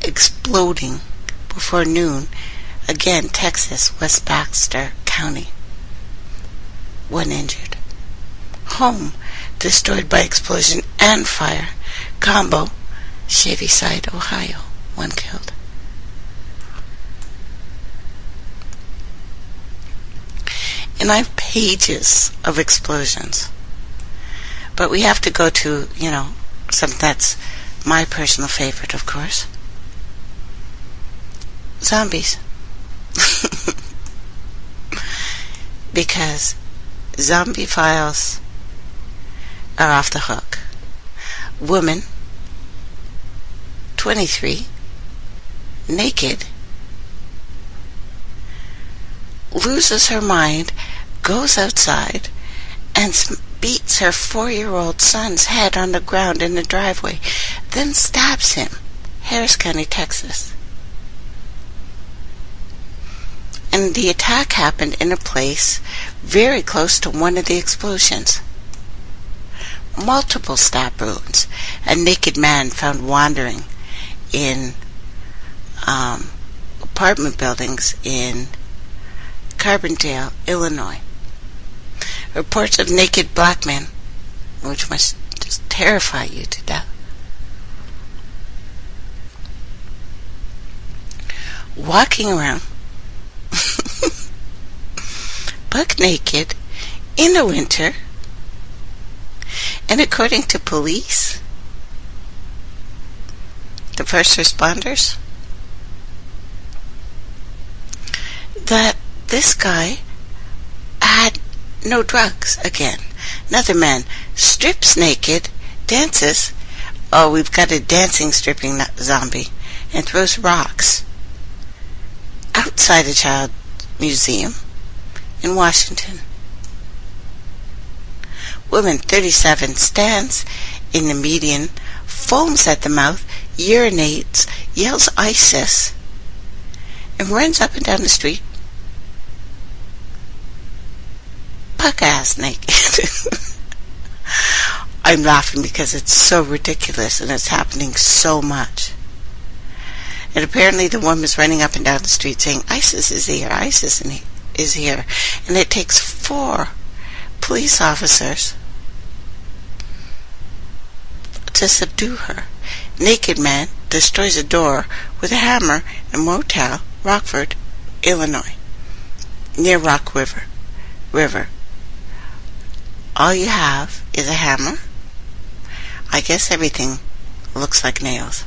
exploding before noon, again Texas, West Baxter County. 1 injured. Home destroyed by explosion and fire, combo, Shadyside, Ohio. 1 killed. And I have pages of explosions. But we have to go to, something that's my personal favorite, of course. Zombies. Because zombie files are off the hook. Woman, 23, naked, loses her mind, goes outside, and beats her 4-year-old son's head on the ground in the driveway, then stabs him. Harris County, Texas. And the attack happened in a place very close to one of the explosions. Multiple stab wounds. A naked man found wandering in apartment buildings in Carbondale, Illinois. Reports of naked black men, which must just terrify you to death. Walking around buck naked in the winter, and according to police, the first responders, that this guy had no drugs again. Another man strips naked, dances. Oh, we've got a dancing stripping zombie, and throws rocks outside a child museum in Washington. Woman, 37, stands in the median, foams at the mouth, urinates, yells ISIS, and runs up and down the street buck-ass naked. I'm laughing because it's so ridiculous and it's happening so much. And apparently the woman's running up and down the street saying, ISIS is here, ISIS is here. And it takes 4 police officers to subdue her. Naked man destroys a door with a hammer in a motel, Rockford, Illinois, near Rock River. All you have is a hammer. I guess everything looks like nails.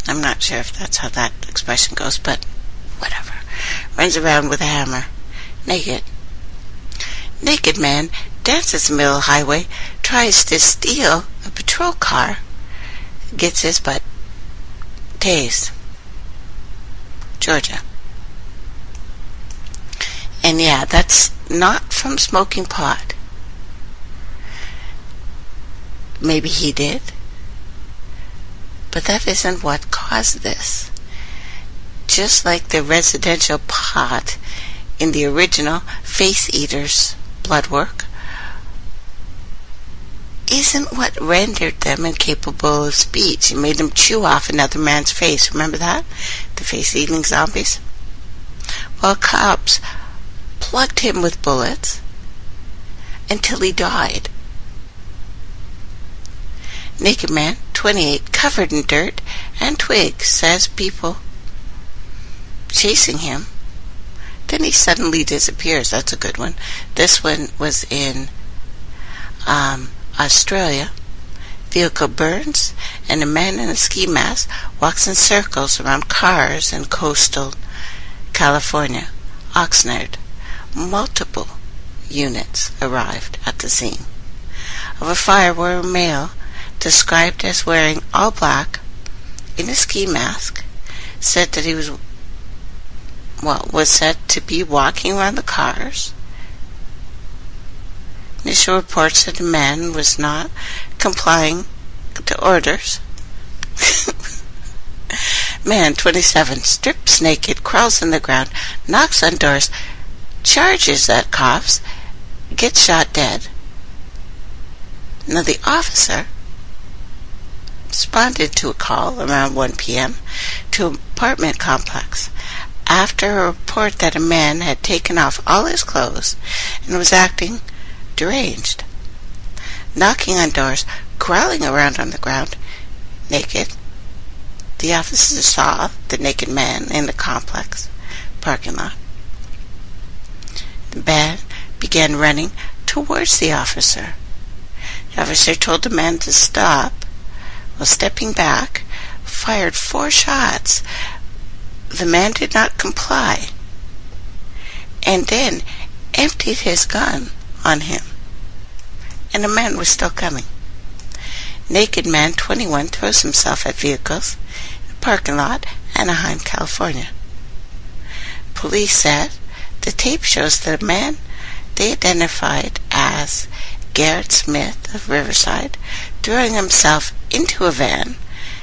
I'm not sure if that's how that expression goes, but whatever. Runs around with a hammer, naked. Naked man dances in the middle of the highway, tries to steal a patrol car, gets his butt tased. Georgia. And yeah, that's not from smoking pot. Maybe he did. But that isn't what caused this. Just like the residential pot in the original Face Eaters blood work isn't what rendered them incapable of speech and made them chew off another man's face. Remember that? The face-eating zombies? Well, cops plugged him with bullets until he died. Naked man, 28, covered in dirt and twigs, says people chasing him Then he suddenly disappears. That's a good one. This one was in Australia. Vehicle burns, and a man in a ski mask walks in circles around cars in coastal California, Oxnard. Multiple units arrived at the scene of a fire where a male, described as wearing all black, in a ski mask, said that he was said to be walking around the cars. Initial reports that the man was not complying to orders. Man, 27, strips naked, crawls in the ground, knocks on doors, charges at cops, gets shot dead. Now the officer responded to a call around 1 p.m. to an apartment complex after a report that a man had taken off all his clothes and was acting deranged, knocking on doors, crawling around on the ground, naked. The officer saw the naked man in the complex parking lot. The man began running towards the officer. The officer told the man to stop. While stepping back, fired 4 shots. The man did not comply, and then emptied his gun on him, and the man was still coming. Naked man 21 throws himself at vehicles in a parking lot, Anaheim, California. Police said the tape shows that a man they identified as Garrett Smith of Riverside, throwing himself into a van,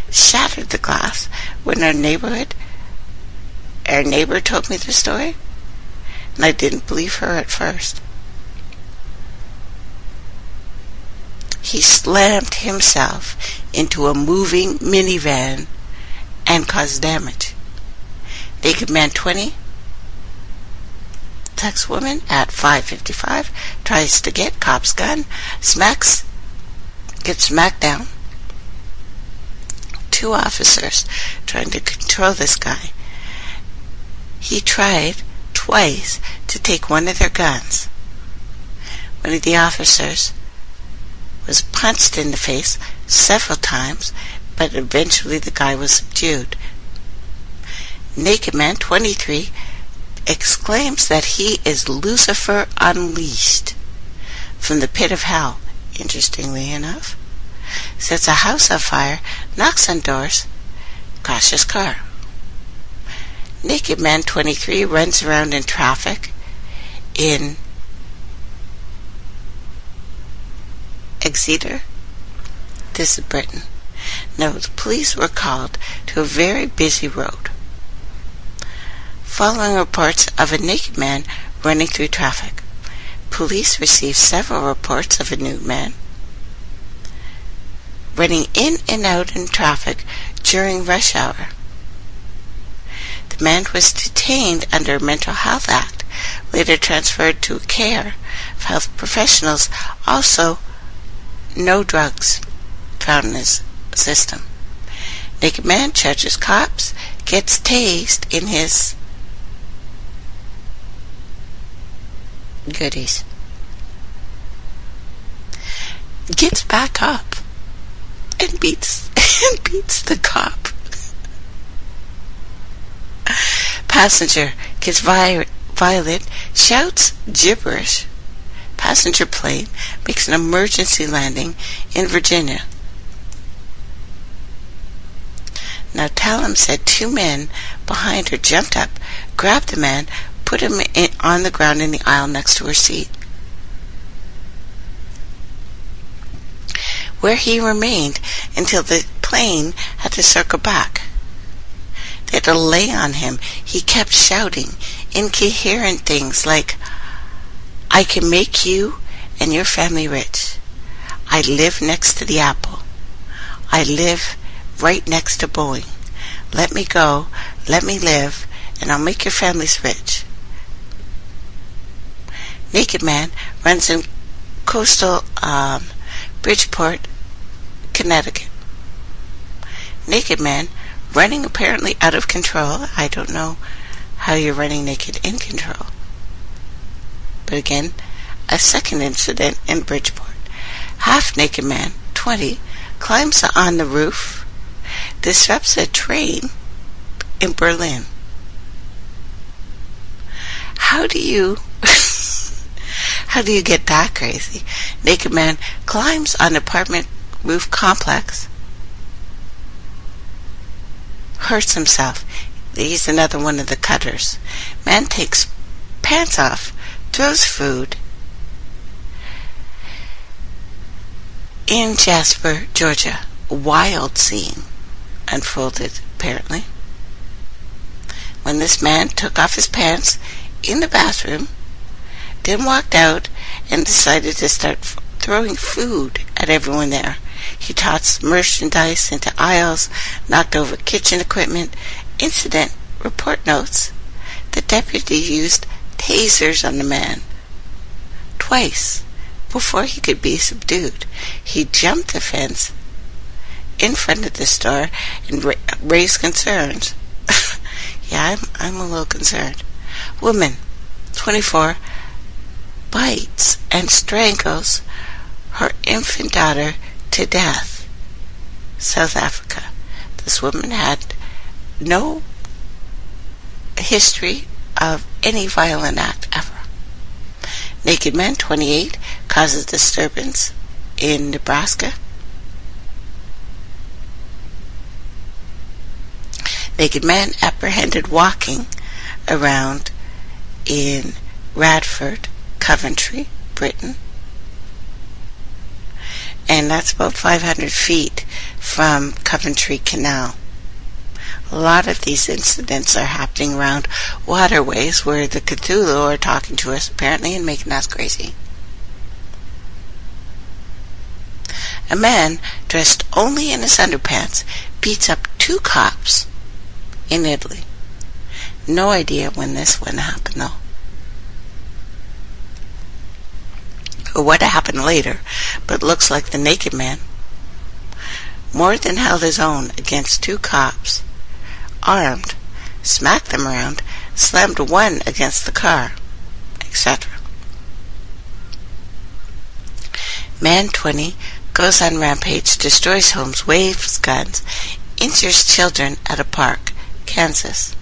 shattered the glass when our neighbor told me the story, and I didn't believe her at first. He slammed himself into a moving minivan and caused damage. Naked man 20 attacks woman at 5:55, tries to get cop's gun, gets smacked down. 2 officers trying to control this guy. He tried twice to take one of their guns. One of the officers was punched in the face several times, but eventually the guy was subdued. Naked man 23 exclaims that he is Lucifer unleashed from the pit of hell, interestingly enough. Sets a house on fire, knocks on doors, crashes car. Naked man 23 runs around in traffic in Exeter. This is Britain. No, the police were called to a very busy road following reports of a naked man running through traffic. Police received several reports of a nude man running in and out in traffic during rush hour. The man was detained under a Mental Health Act, later transferred to care of health professionals. Also, no drugs found in his system. Naked man charges cops, gets tased in his goodies, gets back up and beats the cop. Passenger gets violent, shouts gibberish. Passenger plane makes an emergency landing in Virginia. Now Talam said 2 men behind her jumped up, grabbed the man, put him on the ground in the aisle next to her seat, where he remained until the plane had to circle back. They had to lay on him. He kept shouting incoherent things like, "I can make you and your family rich. I live next to the Apple. I live right next to Boeing. Let me go, let me live, and I'll make your families rich." Naked man runs in coastal Bridgeport, Connecticut. Naked man running apparently out of control. I don't know how you're running naked in control. But again, a second incident in Bridgeport. Half-naked man, 20, climbs on the roof, disrupts a train in Berlin. How do you get that crazy? Naked man climbs on apartment roof complex, hurts himself. He's another one of the cutters. Man takes pants off, throws food. In Jasper, Georgia, a wild scene unfolded, apparently, when this man took off his pants in the bathroom, then walked out and decided to start throwing food at everyone there. He tossed merchandise into aisles, knocked over kitchen equipment. Incident report notes the deputy used tasers on the man twice before he could be subdued. He jumped the fence in front of the store and raised concerns. Yeah, I'm a little concerned. Woman, 24, bites and strangles her infant daughter to death. South Africa. This woman had no history of any violent act ever. Naked man, 28, causes disturbance in Nebraska. Naked man apprehended walking around in Radford, Coventry, Britain. And that's about 500 feet from Coventry Canal. A lot of these incidents are happening around waterways where the Cthulhu are talking to us, apparently, and making us crazy. A man dressed only in his underpants beats up 2 cops in Italy. No idea when this one happened, though. Or what happened later, but looks like the naked man more than held his own against 2 cops, armed, smacked them around, slammed one against the car, etc. Man, 20, goes on rampage, destroys homes, waves guns, injures children at a park, Kansas.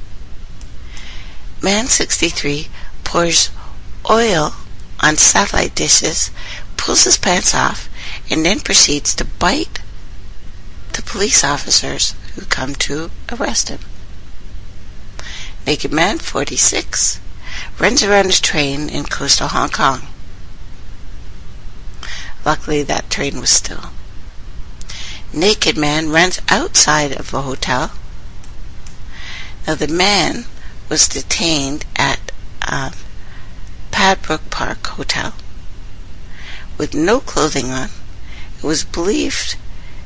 Man, 63, pours oil on satellite dishes, pulls his pants off, and then proceeds to bite the police officers who come to arrest him. Naked man, 46, runs around a train in coastal Hong Kong. Luckily, that train was still. Naked man runs outside of a hotel. Now, the man was detained at Padbrook Park Hotel with no clothing on. It was believed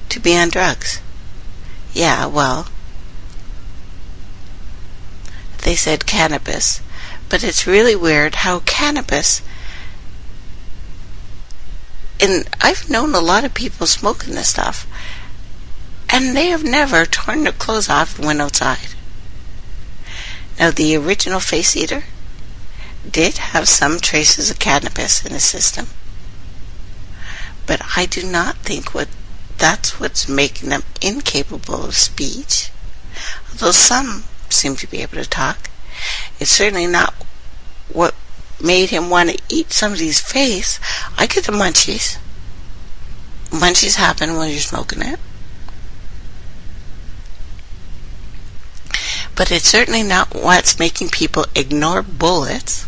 to be on drugs. Yeah, well, they said cannabis, but it's really weird how cannabis, and I've known a lot of people smoking this stuff, and they have never torn their clothes off and went outside. Now, the original face eater did have some traces of cannabis in his system, but I do not think that's what's making them incapable of speech, although some seem to be able to talk. It's certainly not what made him want to eat somebody's face. I get the munchies. Munchies happen when you're smoking it. But it's certainly not what's making people ignore bullets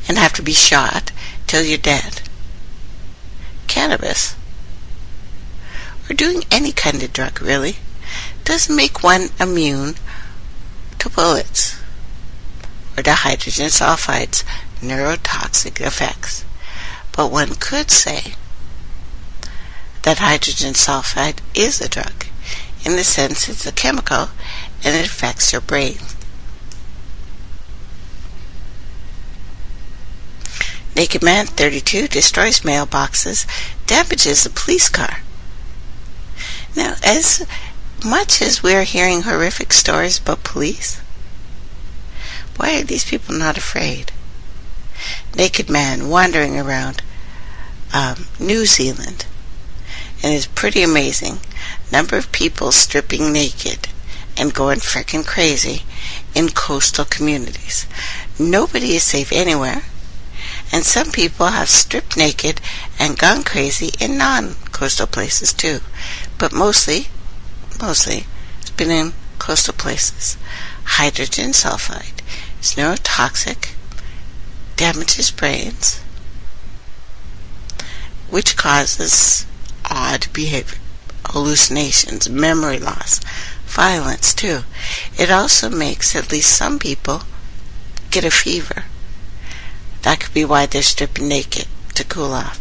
and have to be shot till you're dead. Cannabis, or doing any kind of drug, really, doesn't make one immune to bullets or to hydrogen sulfide's neurotoxic effects. But one could say that hydrogen sulfide is a drug, in the sense it's a chemical and it affects your brain. Naked man, 32, destroys mailboxes, damages a police car. Now, as much as we're hearing horrific stories about police, Why are these people not afraid? Naked man wandering around New Zealand, and it's pretty amazing. Number of people stripping naked and going frickin' crazy in coastal communities. Nobody is safe anywhere, and some people have stripped naked and gone crazy in non-coastal places too, but mostly it's been in coastal places. Hydrogen sulfide is neurotoxic, damages brains, which causes odd behavior, hallucinations, memory loss, violence too. It also makes at least some people get a fever. That could be why they're stripping naked, to cool off,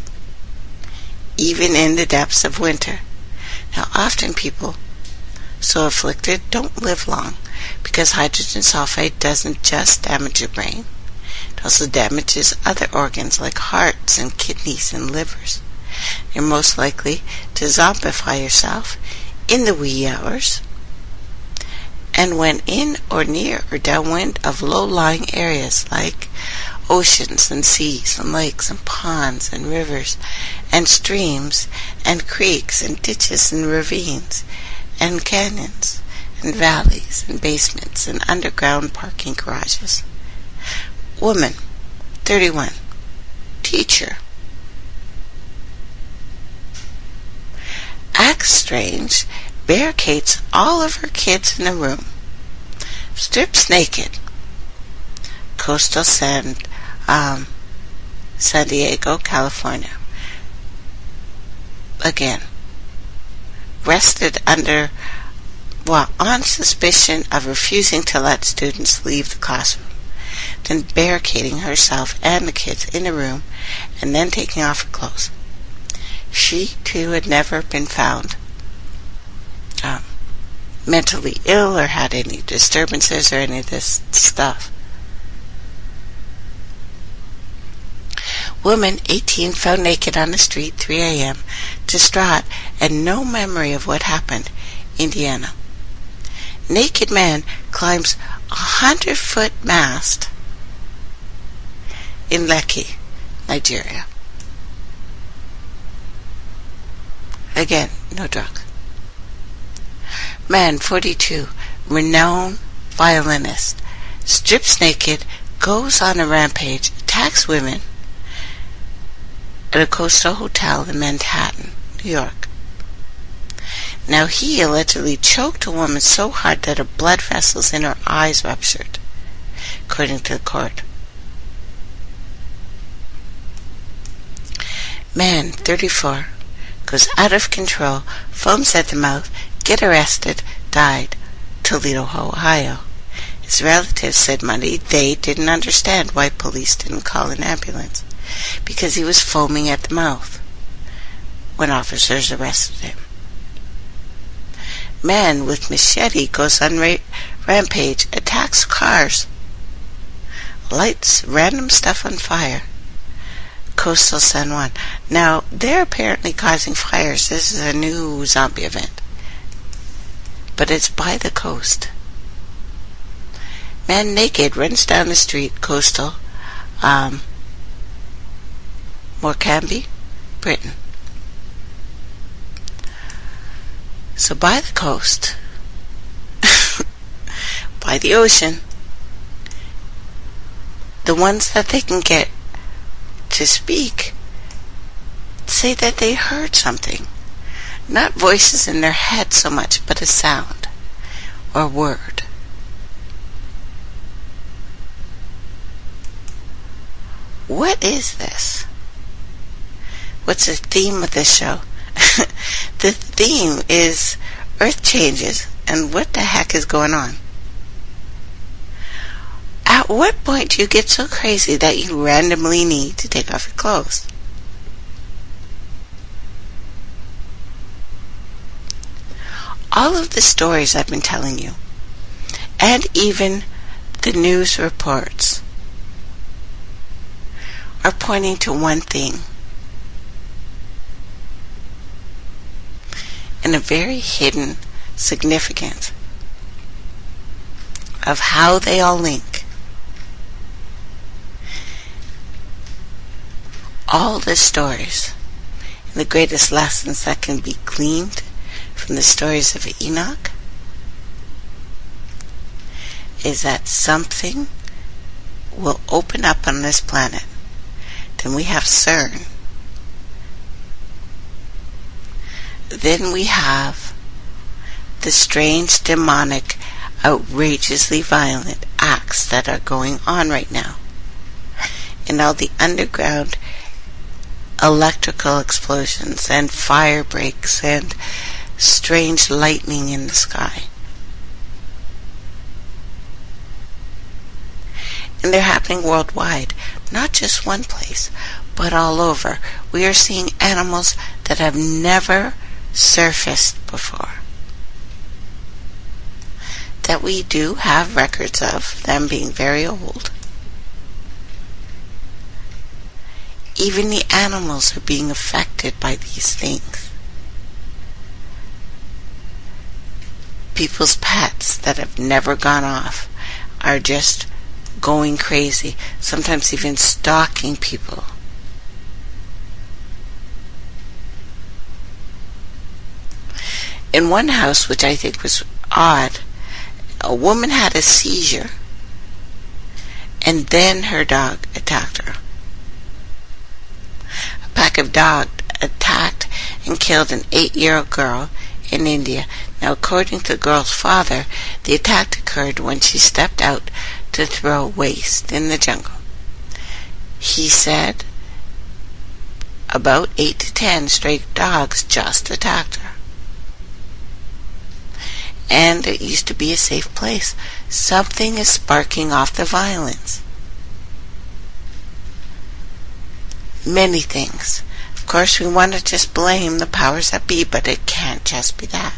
even in the depths of winter. Now, often people so afflicted don't live long, because hydrogen sulfide doesn't just damage your brain. It also damages other organs like hearts and kidneys and livers. You're most likely to zombify yourself in the wee hours, and when in or near or downwind of low-lying areas like oceans and seas and lakes and ponds and rivers and streams and creeks and ditches and ravines and canyons and valleys and basements and underground parking garages. Woman, 31, teacher. Acts strange, barricades all of her kids in a room, strips naked. Coastal San Diego, California. Again, arrested on suspicion of refusing to let students leave the classroom, then barricading herself and the kids in a room, and then taking off her clothes. She, too, had never been found mentally ill or had any disturbances or any of this stuff. Woman, 18, found naked on the street, 3 a.m., distraught and no memory of what happened, Indiana. Naked man climbs 100-foot mast in Lekki, Nigeria. Again, no drugs. Man, 42, renowned violinist, strips naked, goes on a rampage, attacks women at a coastal hotel in Manhattan, New York. Now, he allegedly choked a woman so hard that her blood vessels in her eyes ruptured, according to the court. Man, 34, goes out of control, foams at the mouth, get arrested, died, Toledo, Ohio. His relatives said Monday they didn't understand why police didn't call an ambulance, because he was foaming at the mouth when officers arrested him. Man with machete goes on rampage, attacks cars, lights random stuff on fire. Coastal San Juan. Now, they're apparently causing fires. This is a new zombie event, but it's by the coast. Man naked runs down the street, coastal, Morecambe, Britain. So by the coast, by the ocean, the ones that they can get to speak say that they heard something, not voices in their head so much, but a sound or word. What is this? What's the theme of this show? The theme is Earth changes, and what the heck is going on? At what point do you get so crazy that you randomly need to take off your clothes? All of the stories I've been telling you, and even the news reports, are pointing to one thing, and a very hidden significance of how they all link all the stories and the greatest lessons that can be gleaned from the stories of Enoch is that something will open up on this planet. Then we have CERN. Then we have the strange, demonic, outrageously violent acts that are going on right now. And all the underground electrical explosions and fire breaks and strange lightning in the sky. And they're happening worldwide, not just one place, but all over. We are seeing animals that have never surfaced before, that we do have records of them being very old. Even the animals are being affected by these things. People's pets that have never gone off are just going crazy, sometimes even stalking people. In one house, which I think was odd, a woman had a seizure, and then her dog attacked her. A pack of dogs attacked and killed an 8-year-old girl in India. Now, according to the girl's father, the attack occurred when she stepped out to throw waste in the jungle. He said about 8 to 10 stray dogs just attacked her. And it used to be a safe place. Something is sparking off the violence. Many things. Of course, we want to just blame the powers that be, but it can't just be that.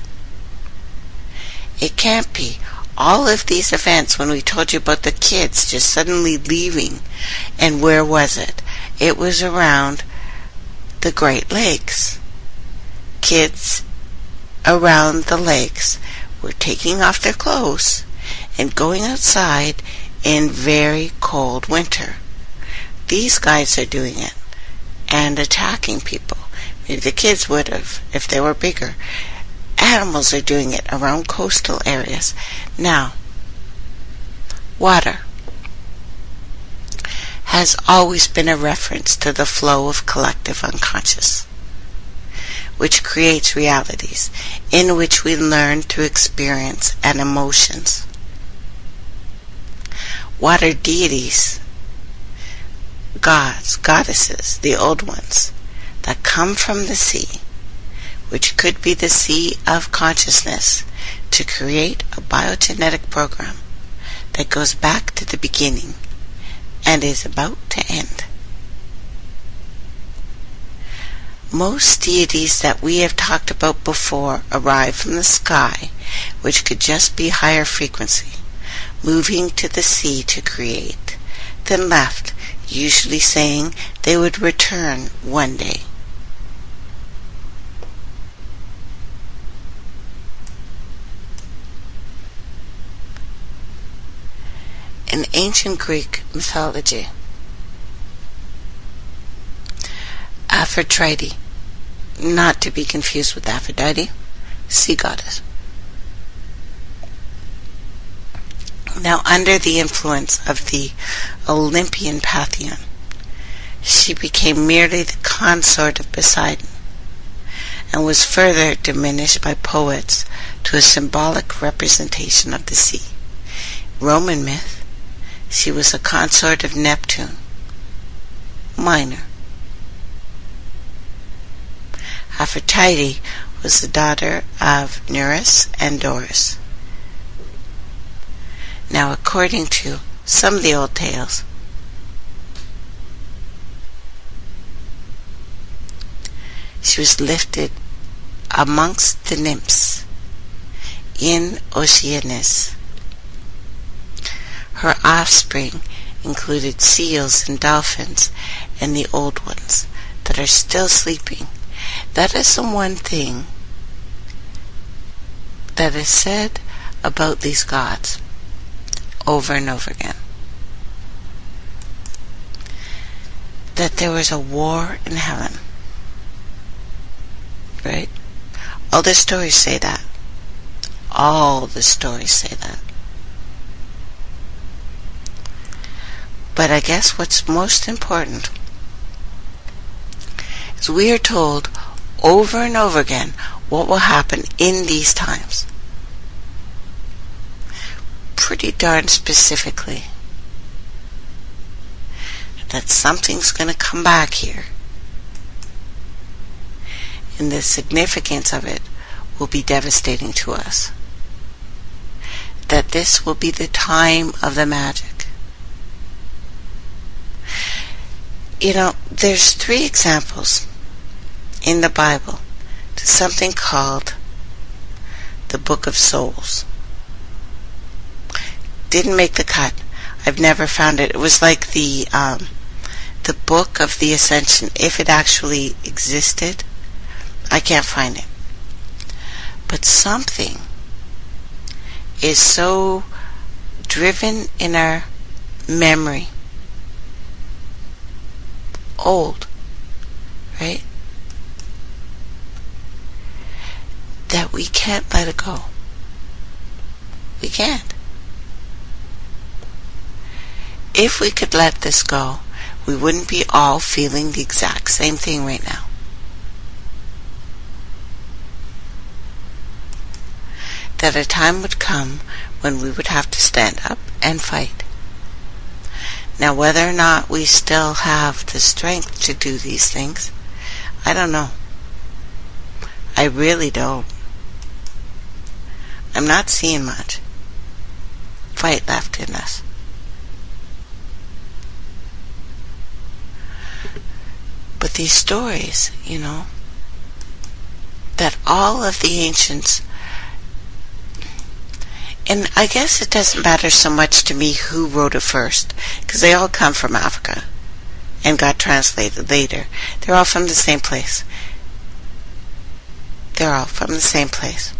It can't be. All of these events, when we told you about the kids just suddenly leaving, and where was it? It was around the Great Lakes. Kids around the lakes were taking off their clothes and going outside in very cold winter. These guys are doing it and attacking people. Maybe the kids would have if they were bigger. Animals are doing it around coastal areas. Now, water has always been a reference to the flow of collective unconscious, which creates realities in which we learn through experience and emotions. Water deities, gods, goddesses, the old ones, that come from the sea, which could be the sea of consciousness, to create a biogenetic program that goes back to the beginning and is about to end. Most deities that we have talked about before arrive from the sky, which could just be higher frequency, moving to the sea to create, then left, usually saying they would return one day. In ancient Greek mythology, Aphrodite, not to be confused with Aphrodite, sea goddess. Now, under the influence of the Olympian pantheon, she became merely the consort of Poseidon, and was further diminished by poets to a symbolic representation of the sea. Roman myth, she was a consort of Neptune, minor. Aphrodite was the daughter of Nereus and Doris. Now, according to some of the old tales, she was lifted amongst the nymphs in Oceanus. Her offspring included seals and dolphins and the old ones that are still sleeping. That is the one thing that is said about these gods over and over again. that there was a war in heaven. Right? All the stories say that. All the stories say that. But I guess what's most important is we are told over and over again what will happen in these times. Pretty darn specifically. That something's going to come back here. And the significance of it will be devastating to us. That this will be the time of the magic. You know, there's 3 examples in the Bible to something called the Book of Souls. Didn't make the cut. I've never found it. It was like the Book of the Ascension. If it actually existed, I can't find it. But something is so driven in our memory, old, right, that we can't let it go. We can't. If we could let this go, we wouldn't be all feeling the exact same thing right now. That a time would come when we would have to stand up and fight. Now, whether or not we still have the strength to do these things, I don't know. I really don't. I'm not seeing much fight left in us. But these stories, you know, that all of the ancients, and I guess it doesn't matter so much to me who wrote it first, because they all come from Africa and got translated later. They're all from the same place. They're all from the same place.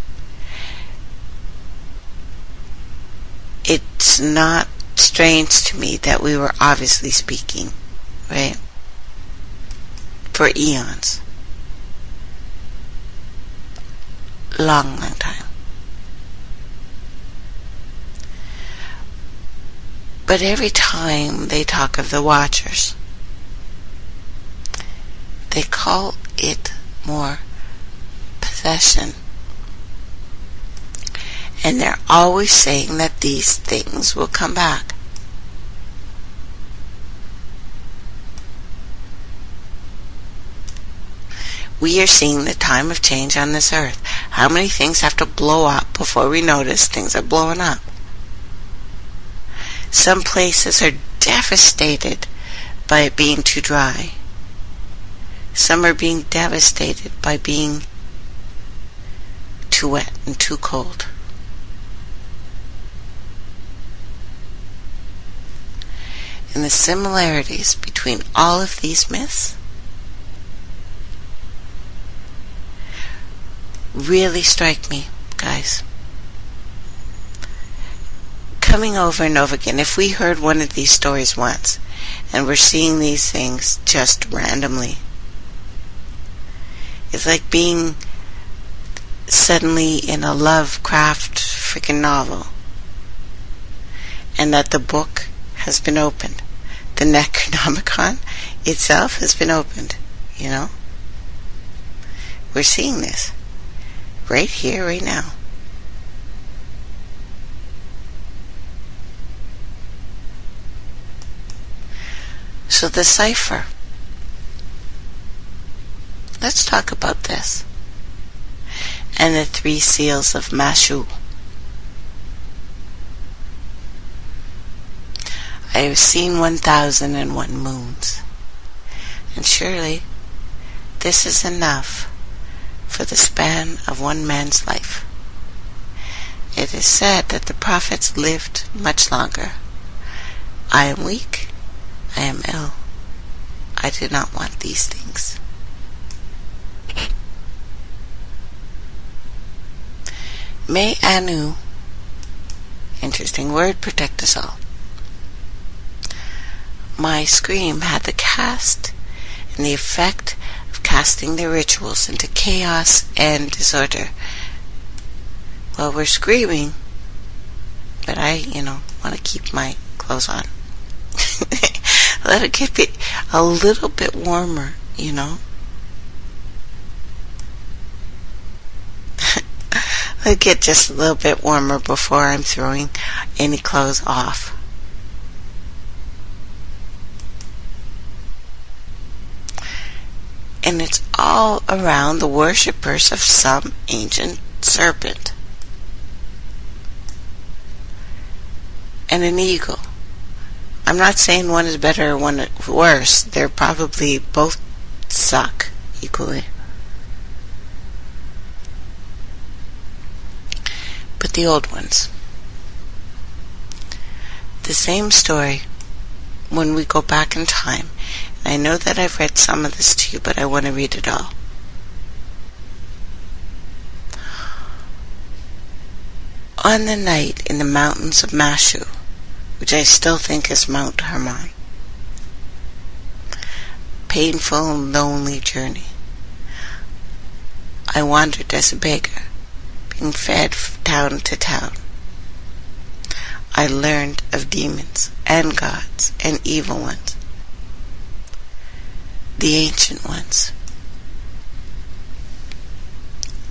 It's not strange to me that we were obviously speaking, right, for eons. Long, long time. But every time they talk of the Watchers, they call it more possession. And they're always saying that these things will come back. We are seeing the time of change on this earth. How many things have to blow up before we notice things are blowing up? Some places are devastated by it being too dry. Some are being devastated by being too wet and too cold. And the similarities between all of these myths really strike me, guys. Coming over and over again, if we heard one of these stories once, and we're seeing these things just randomly, it's like being suddenly in a Lovecraft freaking novel, and that the book has been opened. The Necronomicon itself has been opened, you know? We're seeing this right here, right now. So the cipher. Let's talk about this. And the 3 seals of Mashu. I have seen 1,001 moons. And surely this is enough for the span of one man's life. It is said that the prophets lived much longer. I am weak. I am ill. I do not want these things. May Anu, interesting word, protect us all. my scream had the cast and the effect of casting their rituals into chaos and disorder. Well, we're screaming, but I, want to keep my clothes on. Let it get a little bit warmer, Let it get just a little bit warmer before I'm throwing any clothes off. And it's all around the worshippers of some ancient serpent and an eagle. I'm not saying one is better or one is worse. They're probably both suck equally. But the old ones. The same story when we go back in time. And I know that I've read some of this to you, but I want to read it all. On the night in the mountains of Mashu, which I still think is Mount Hermon, painful and lonely journey, I wandered as a beggar, being fed from town to town. I learned of demons and gods and evil ones, the ancient ones,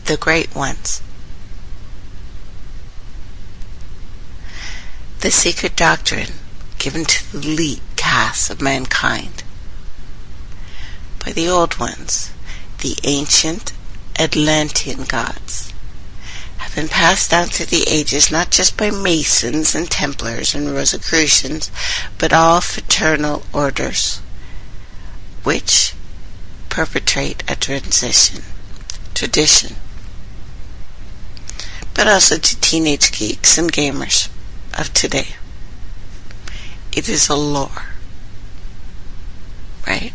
the great ones, the secret doctrine given to the elite castes of mankind by the old ones, the ancient Atlantean gods, have been passed down through the ages not just by Masons and Templars and Rosicrucians, but all fraternal orders which perpetrate a tradition, but also to teenage geeks and gamers of today. It is a lore, right?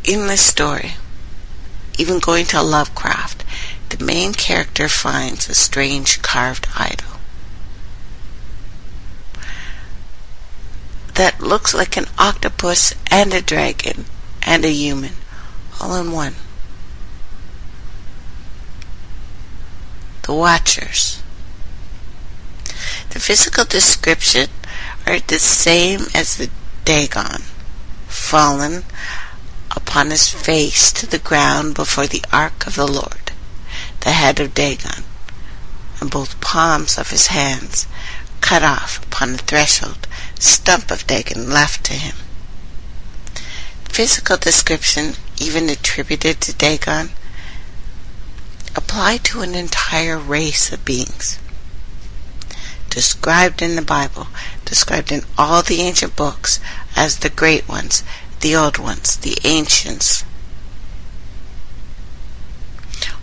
In this story, even going to Lovecraft, the main character finds a strange carved idol that looks like an octopus and a dragon and a human all in one. The Watchers. The physical description are the same as the Dagon, fallen upon his face to the ground before the ark of the Lord, the head of Dagon, and both palms of his hands cut off upon the threshold, stump of Dagon left to him. Physical description, even attributed to Dagon, apply to an entire race of beings, described in the Bible, described in all the ancient books as the great ones, the old ones, the ancients,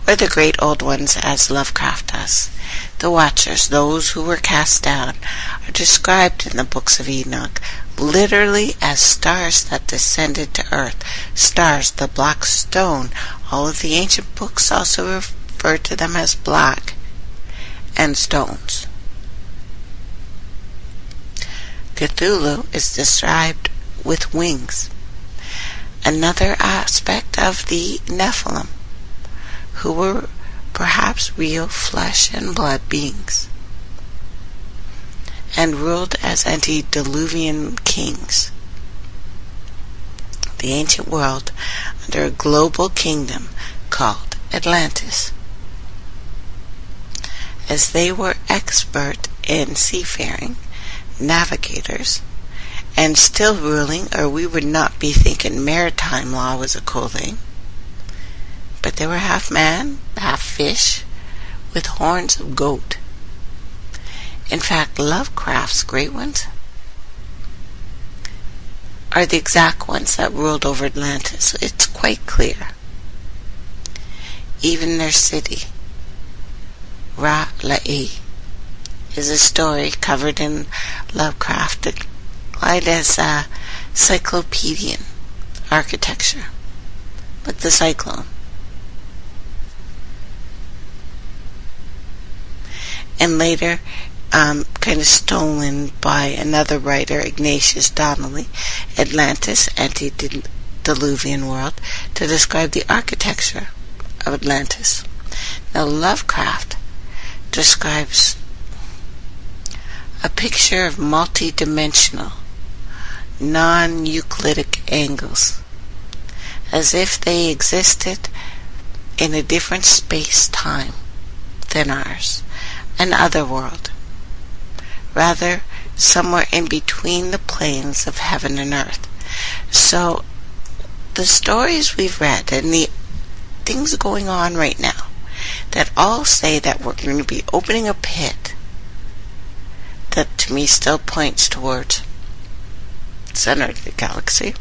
or the great old ones as Lovecraft does. The Watchers, those who were cast down, are described in the books of Enoch literally as stars that descended to earth, stars, the black stone. All of the ancient books also refer to them as black and stones. Cthulhu is described with wings, another aspect of the Nephilim, who were perhaps real flesh and blood beings, and ruled as antediluvian kings. The ancient world under a global kingdom called Atlantis, as they were expert in seafaring, navigators, and still ruling, or we would not be thinking maritime law was a cool thing. But they were half man, half fish, with horns of goat. In fact, Lovecraft's great ones are the exact ones that ruled over Atlantis. It's quite clear. Even their city, Ra-La'i, is a story covered in Lovecraft applied as a cyclopedian architecture, like the cyclone. And later, kind of stolen by another writer, Ignatius Donnelly, Atlantis, Antediluvian World, to describe the architecture of Atlantis. Now, Lovecraft describes a picture of multi-dimensional, non-Euclidic angles, as if they existed in a different space-time than ours, an other world, rather somewhere in between the planes of heaven and earth. So the stories we've read and the things going on right now that all say that we're going to be opening a pit that to me still points towards the center of the galaxy,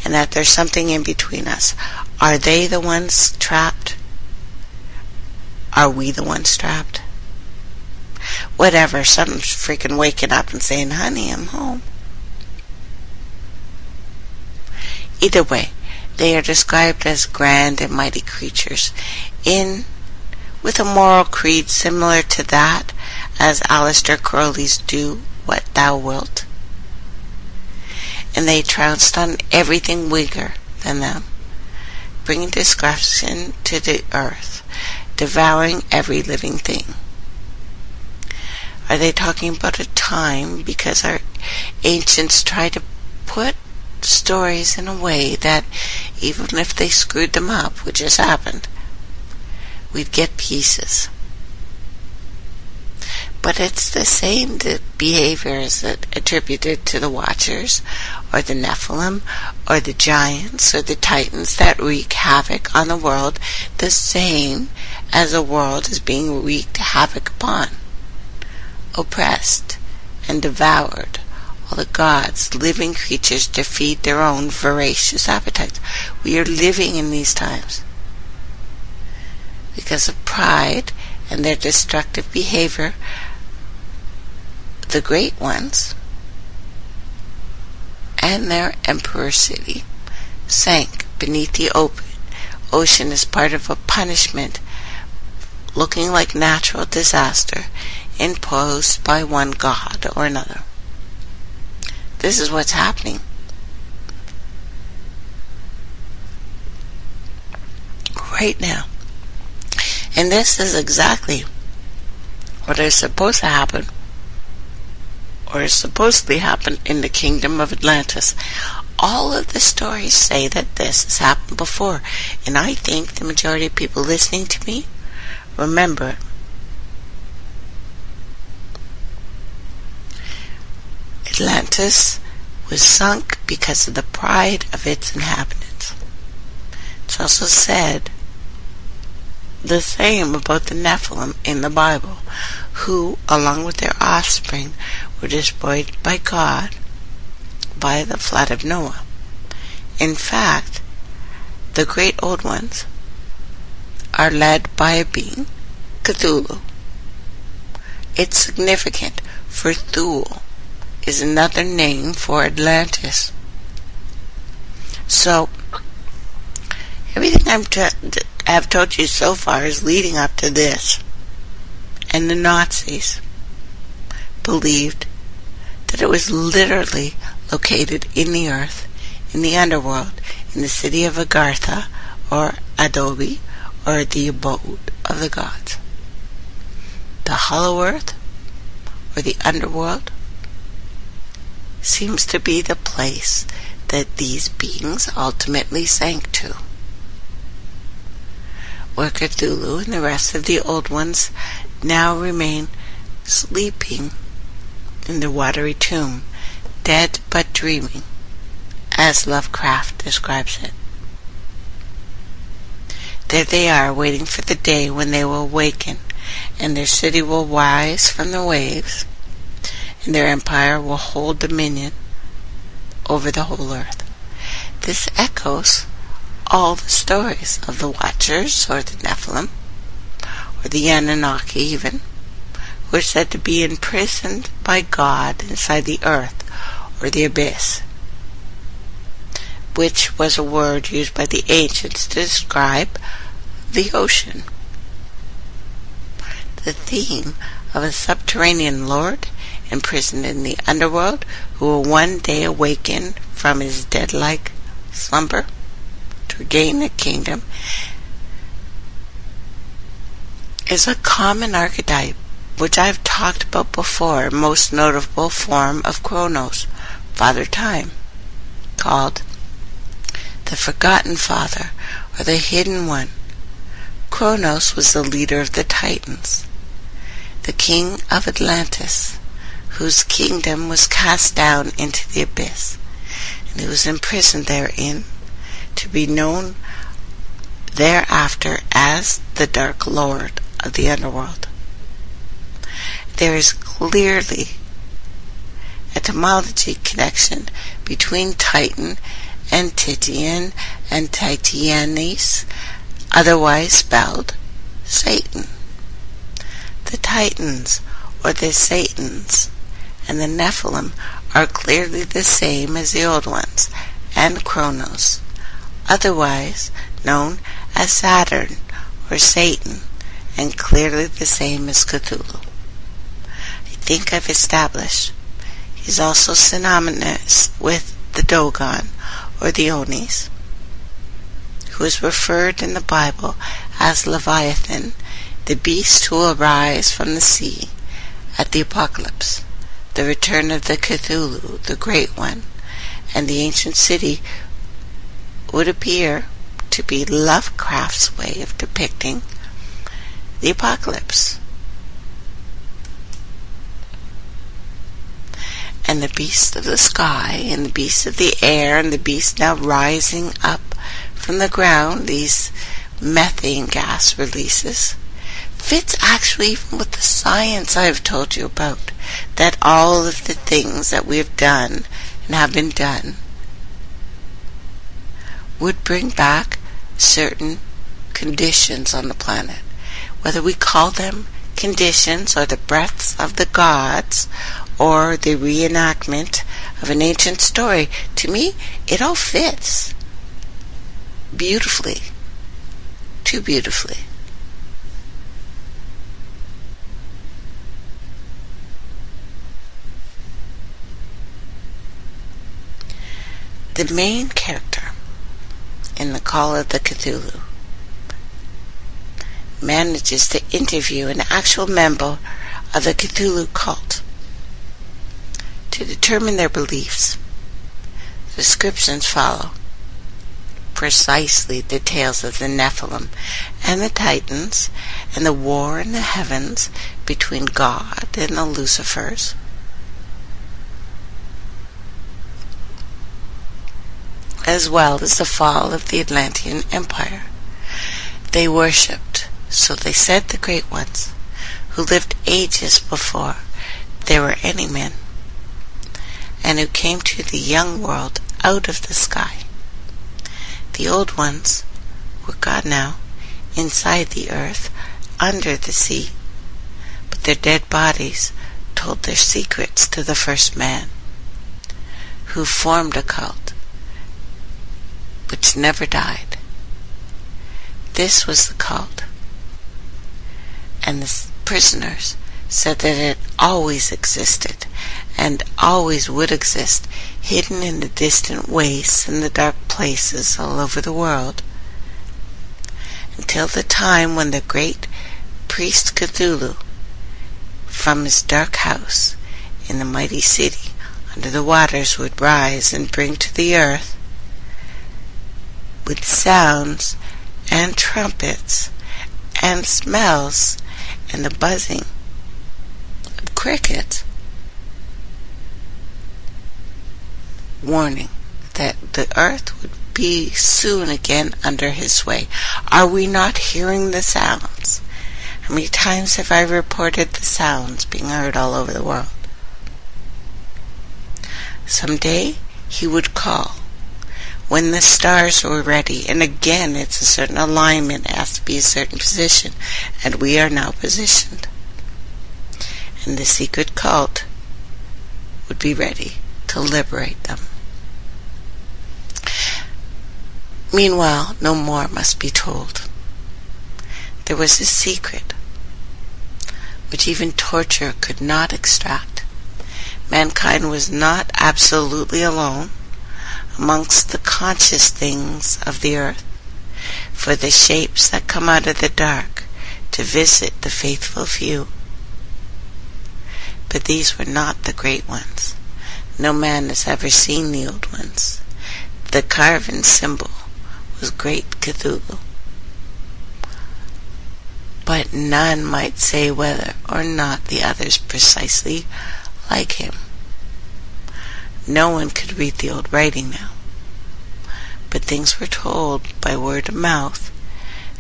and that there's something in between us. Are they the ones trapped? Are we the ones trapped? Whatever, something's freaking waking up and saying, honey, I'm home. Either way, they are described as grand and mighty creatures with a moral creed similar to that as Aleister Crowley's Do What Thou Wilt. And they trounced on everything weaker than them, bringing destruction to the earth, devouring every living thing. Are they talking about a time because our ancients tried to put stories in a way that even if they screwed them up, which has happened, we'd get pieces? But it's the same behaviors that attributed to the Watchers, or the Nephilim, or the Giants, or the Titans that wreak havoc on the world, the same as the world is being wreaked havoc upon, oppressed and devoured. All the gods, living creatures, to feed their own voracious appetites. We are living in these times because of pride and their destructive behavior. The great ones and their emperor city sank beneath the ocean as part of a punishment looking like natural disaster imposed by one god or another. This is what's happening. Right now. And this is exactly what is supposed to happen, or is supposedly happen in the kingdom of Atlantis. All of the stories say that this has happened before, and I think the majority of people listening to me remember it. Atlantis was sunk because of the pride of its inhabitants. It's also said the same about the Nephilim in the Bible, who, along with their offspring, were destroyed by God by the flood of Noah. In fact, the great old ones are led by a being, Cthulhu. It's significant, for Thule is another name for Atlantis. So, everything I've told you so far is leading up to this. And the Nazis believed that it was literally located in the earth, in the underworld, in the city of Agartha, or Adobe, or the abode of the gods. The hollow earth, or the underworld, seems to be the place that these beings ultimately sank to, where Cthulhu and the rest of the old ones now remain sleeping in the watery tomb, dead but dreaming, as Lovecraft describes it. There they are, waiting for the day when they will awaken, and their city will rise from the waves, and their empire will hold dominion over the whole earth. This echoes all the stories of the Watchers, or the Nephilim, or the Anunnaki even, who are said to be imprisoned by God inside the earth, or the abyss, which was a word used by the ancients to describe the ocean. The theme of a subterranean lord imprisoned in the underworld who will one day awaken from his dead-like slumber to regain the kingdom is a common archetype which I've talked about before, most notable form of Kronos, Father Time, called the Forgotten Father or the Hidden One. Kronos was the leader of the Titans, the king of Atlantis, whose kingdom was cast down into the abyss, and he was imprisoned therein, to be known thereafter as the Dark Lord of the underworld. There is clearly etymology connection between Titan and Titian and Titianes, otherwise spelled Satan. The Titans, or the Satans, and the Nephilim are clearly the same as the old ones, and Kronos, otherwise known as Saturn or Satan, and clearly the same as Cthulhu. I think I've established he's also synonymous with the Dogon or the Onis, who is referred in the Bible as Leviathan, the beast who will rise from the sea at the apocalypse, the return of the Cthulhu, the Great One, and the ancient city would appear to be Lovecraft's way of depicting the apocalypse. And the beasts of the sky, and the beasts of the air, and the beasts now rising up from the ground, these methane gas releases, fits actually even with the science I've told you about, that all of the things that we have done and have been done would bring back certain conditions on the planet. Whether we call them conditions or the breaths of the gods or the reenactment of an ancient story, to me it all fits beautifully, too beautifully. The main character in the Call of the Cthulhu manages to interview an actual member of the Cthulhu cult to determine their beliefs. Descriptions follow precisely details of the Nephilim and the Titans and the war in the heavens between God and the Lucifers, as well as the fall of the Atlantean Empire. They worshipped, so they said, the Great Ones, who lived ages before there were any men, and who came to the young world out of the sky. The old ones were God now, inside the earth, under the sea, but their dead bodies told their secrets to the first man, who formed a cult which never died. This was the cult, and the prisoners said that it always existed and always would exist, hidden in the distant wastes and the dark places all over the world, until the time when the great priest Cthulhu, from his dark house in the mighty city under the waters, would rise and bring to the earth, with sounds and trumpets and smells and the buzzing of crickets, warning that the earth would be soon again under his sway. Are we not hearing the sounds? How many times have I reported the sounds being heard all over the world? Someday he would call when the stars were ready, and again it's a certain alignment, it has to be a certain position, and we are now positioned, and the secret cult would be ready to liberate them. Meanwhile, no more must be told. There was a secret which even torture could not extract. Mankind was not absolutely alone amongst the conscious things of the earth, for the shapes that come out of the dark to visit the faithful few. But these were not the great ones. No man has ever seen the old ones. The carven symbol was great Cthulhu. But none might say whether or not the others precisely like him. No one could read the old writing now, but things were told by word of mouth,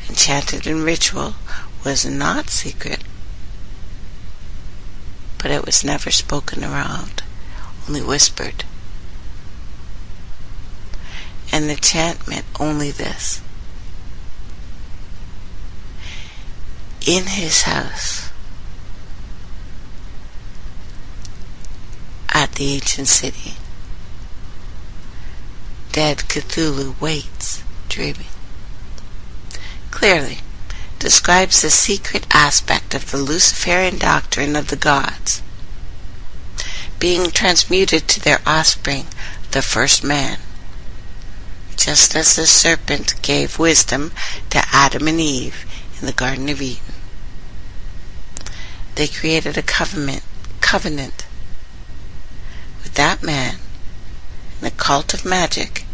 and chanted in ritual was not secret, but it was never spoken around, only whispered. And the chant meant only this: in his house at the ancient city, dead Cthulhu waits, dreaming. Clearly describes the secret aspect of the Luciferian doctrine of the gods, being transmuted to their offspring, the first man, just as the serpent gave wisdom to Adam and Eve in the Garden of Eden. They created a covenant with that man, in a cult of magic,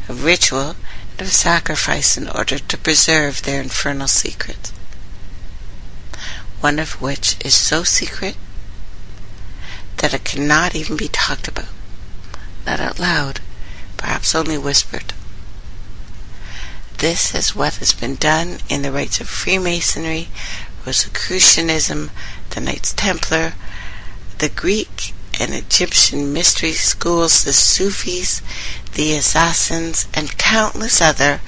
of ritual, and of sacrifice in order to preserve their infernal secret, one of which is so secret that it cannot even be talked about, not out loud, perhaps only whispered. This is what has been done in the rites of Freemasonry, Rosicrucianism, the Knights Templar, the Greek and Egyptian mystery schools, the Sufis, the Assassins, and countless other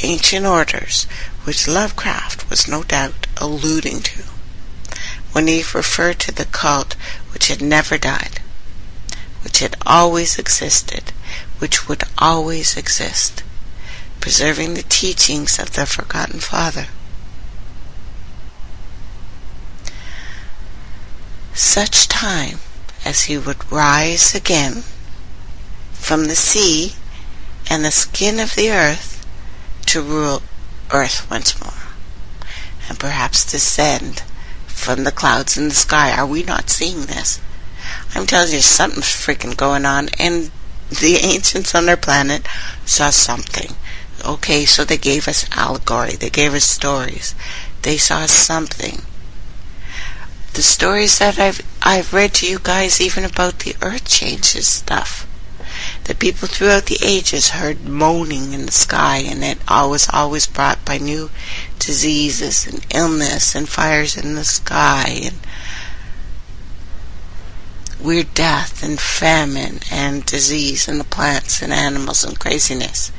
ancient orders, which Lovecraft was no doubt alluding to when he referred to the cult which had never died, which had always existed, which would always exist, preserving the teachings of the Forgotten Father. Such time as he would rise again from the sea and the skin of the earth to rule earth once more, and perhaps descend from the clouds in the sky. Are we not seeing this? I'm telling you, something's freaking going on, and the ancients on their planet saw something. Okay, so they gave us allegory, they gave us stories, they saw something. The stories that I've read to you guys, even about the earth changes stuff, that people throughout the ages heard moaning in the sky, and it was always brought by new diseases and illness and fires in the sky and weird death and famine and disease in the plants and animals and craziness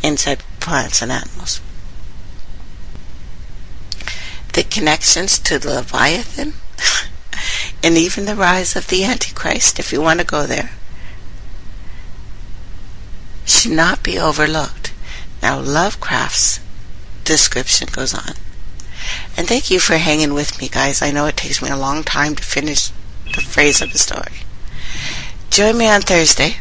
inside plants and animals. The connections to the Leviathan and even the rise of the Antichrist, if you want to go there, should not be overlooked. Now, Lovecraft's description goes on. And thank you for hanging with me, guys. I know it takes me a long time to finish the phrase of the story. Join me on Thursday